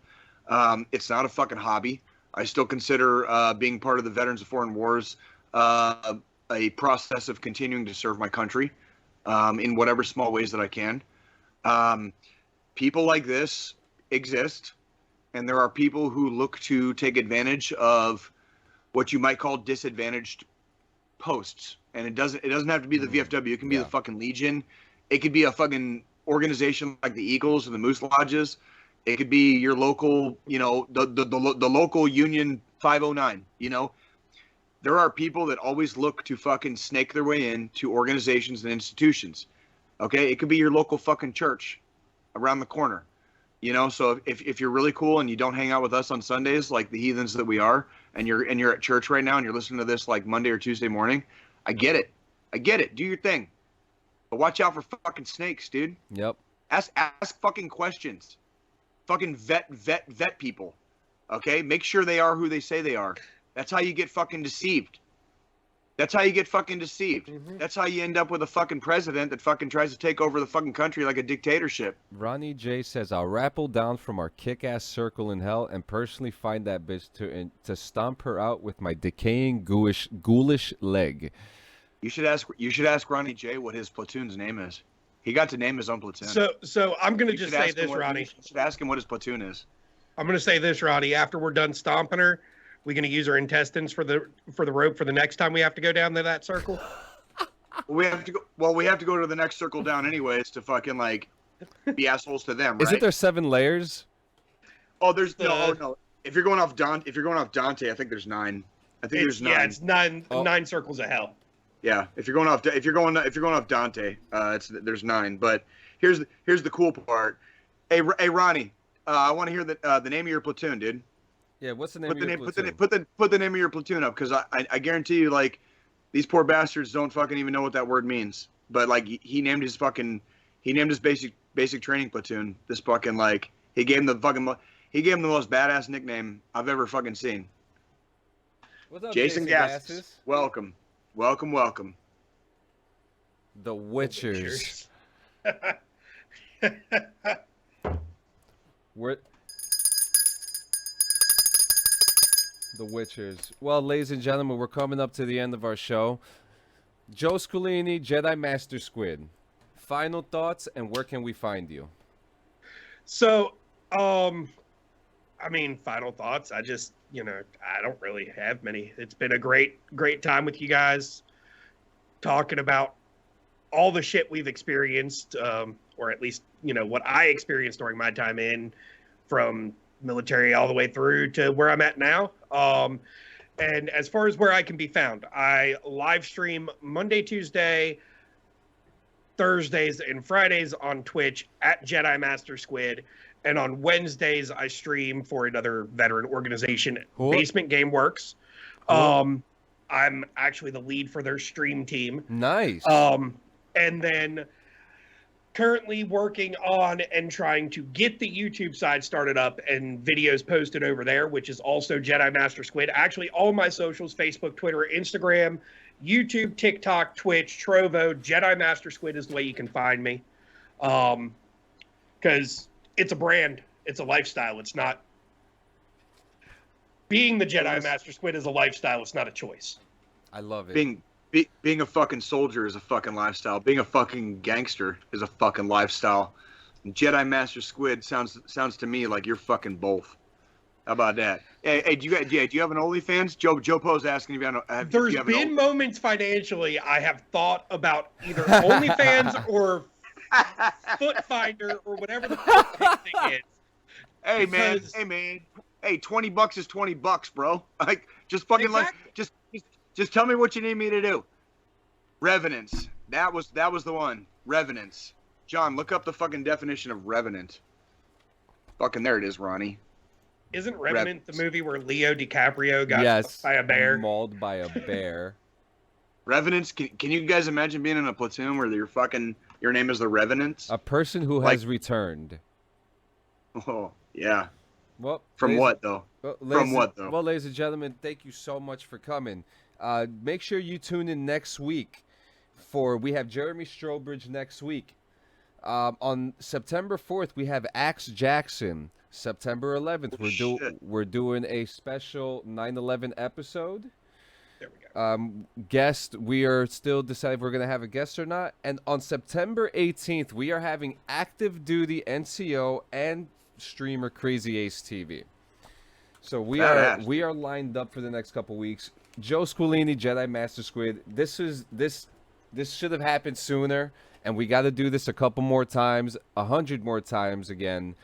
It's not a fucking hobby. I still consider being part of the Veterans of Foreign Wars a process of continuing to serve my country in whatever small ways that I can. People like this exist, and there are people who look to take advantage of what you might call disadvantaged posts. And it doesn't have to be the VFW. It can be the fucking Legion. It could be a fucking organization like the Eagles or the Moose Lodges. It could be your local, you know, the local Union 509, you know. There are people that always look to fucking snake their way in to organizations and institutions. Okay? It could be your local fucking church around the corner. You know, so if you're really cool and you don't hang out with us on Sundays like the heathens that we are, and you're at church right now and you're listening to this like Monday or Tuesday morning, I get it. I get it. Do your thing. But watch out for fucking snakes, dude. Yep. Ask fucking questions. Fucking vet people. Okay? Make sure they are who they say they are. That's how you get fucking deceived. That's how you get fucking deceived. That's how you end up with a fucking president that fucking tries to take over the fucking country like a dictatorship. Ronnie J says, I'll rappel down from our kick-ass circle in hell and personally find that bitch to stomp her out with my decaying ghoulish leg. You should ask Ronnie J what his platoon's name is. He got to name his own platoon. So I'm gonna just say this, Ronnie. You should ask him what his platoon is. I'm gonna say this, Ronnie. After we're done stomping her, we're gonna use her intestines for the rope for the next time we have to go down to that circle. We have to go to the next circle down anyways to fucking like be assholes to them, right? Isn't there 7 layers? Oh, there's no. If you're going off Dante, I think there's 9. I think there's 9. Yeah, it's 9 circles of hell. Yeah, if you're going off Dante, there's 9. But here's the cool part. Hey Ronnie, I want to hear the name of your platoon, dude. Yeah, what's the name of your platoon? Put the name of your platoon up, because I guarantee you, like, these poor bastards don't fucking even know what that word means. But like he named his basic training platoon. This fucking like he gave him the most badass nickname I've ever fucking seen. What's up, Jason Gassis. Welcome. The Witchers. We're the Witchers. Well, ladies and gentlemen, we're coming up to the end of our show. Joe Squillini, JediMasterSquid. Final thoughts, and where can we find you? So, I mean, final thoughts. I just, I don't really have many. It's been a great time with you guys, talking about all the shit we've experienced, or at least, what I experienced during my time in, from military all the way through to where I'm at now. And as far as where I can be found, I live stream Monday, Tuesday, Thursdays, and Fridays on Twitch at JediMasterSquid. And on Wednesdays, I stream for another veteran organization, Basement Game Works. Cool. I'm actually the lead for their stream team. Nice. And then currently working on and trying to get the YouTube side started up and videos posted over there, which is also JediMasterSquid. Actually, all my socials, Facebook, Twitter, Instagram, YouTube, TikTok, Twitch, Trovo, JediMasterSquid is the way you can find me. Because it's a brand. It's a lifestyle. It's not... Being the JediMasterSquid is a lifestyle. It's not a choice. I love it. Being a fucking soldier is a fucking lifestyle. Being a fucking gangster is a fucking lifestyle. JediMasterSquid sounds to me like you're fucking both. How about that? Hey, do you have an OnlyFans? Joe Poe's asking if you have. There's been moments financially I have thought about either OnlyFans or Foot Finder or whatever the fuck thing is. Hey man, hey, $20 is $20, bro. Like, just fucking just tell me what you need me to do. Revenants. That was the one. Revenants. John, look up the fucking definition of revenant. Fucking there it is, Ronnie. Isn't Revenant the movie where Leo DiCaprio got mauled by a bear? Mauled by a bear. Revenants. Can you guys imagine being in a platoon where your name is the Revenants? A person who has returned. Oh, yeah. Well, From what, though? From what, though? Well, ladies and gentlemen, thank you so much for coming. Make sure you tune in next week we have Jeremy Strobridge next week. On September 4th, we have Axe Jackson. September 11th, we're doing a special 9/11 episode. There we go. Guest, we are still deciding if we're going to have a guest or not. And on September 18th, we are having active duty NCO and streamer Crazy Ace TV. So we are lined up for the next couple weeks. Joe Squillini, JediMasterSquid. This should have happened sooner, and we got to do this a couple more times, 100 more times again.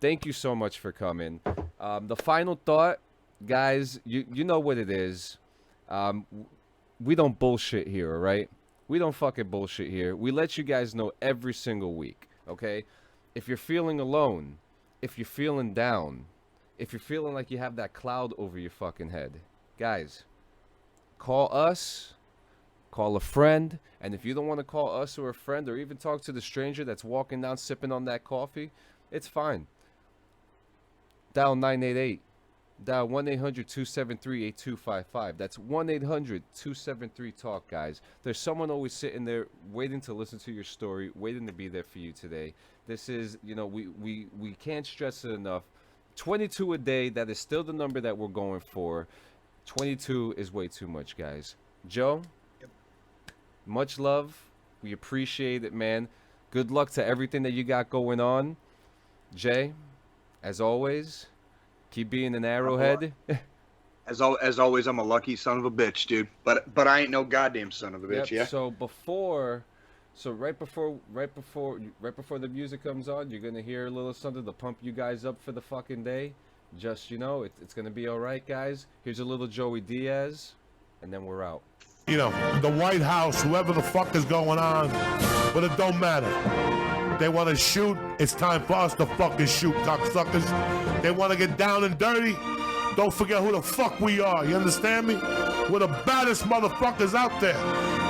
Thank you so much for coming. The final thought, guys, you know what it is. We don't bullshit here, all right? We don't fucking bullshit here. We let you guys know every single week, okay? If you're feeling alone, if you're feeling down, if you're feeling like you have that cloud over your fucking head, guys, call us, call a friend, and if you don't want to call us or a friend or even talk to the stranger that's walking down sipping on that coffee, it's fine. Dial 988. Dial 1-800-273-8255. That's 1-800-273-TALK, guys. There's someone always sitting there waiting to listen to your story, waiting to be there for you today. This is, we can't stress it enough. 22 a day, that is still the number that we're going for. 22 is way too much, guys. Joe, much love. We appreciate it, man. Good luck to everything that you got going on. Jay, as always, keep being an arrowhead. As always, I'm a lucky son of a bitch, dude. But I ain't no goddamn son of a bitch, yeah. So right before the music comes on, you're gonna hear a little something to pump you guys up for the fucking day. Just it's gonna be all right, guys. Here's a little Joey Diaz, and then we're out. The White House, whoever the fuck is going on, but it don't matter. They want to shoot, it's time for us to fucking shoot, cocksuckers. They want to get down and dirty, don't forget who the fuck we are, you understand me? We're the baddest motherfuckers out there.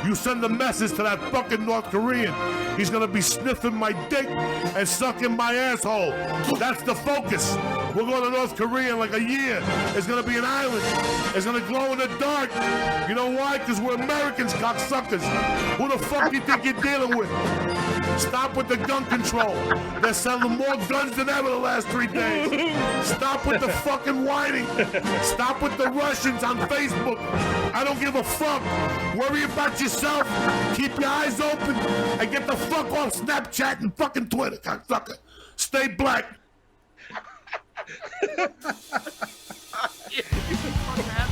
You send a message to that fucking North Korean, he's gonna be sniffing my dick and sucking my asshole. That's the focus. We're going to North Korea in like a year. It's gonna be an island. It's gonna glow in the dark. You know why? Because we're Americans, cocksuckers. Who the fuck do you think you're dealing with? Stop with the gun control. They're selling more guns than ever the last 3 days. Stop with the fucking whining. Stop with the Russians on Facebook. I don't give a fuck. Worry about yourself. Keep your eyes open and get the fuck off Snapchat and fucking Twitter, cocksucker. Stay black. You can fuck that.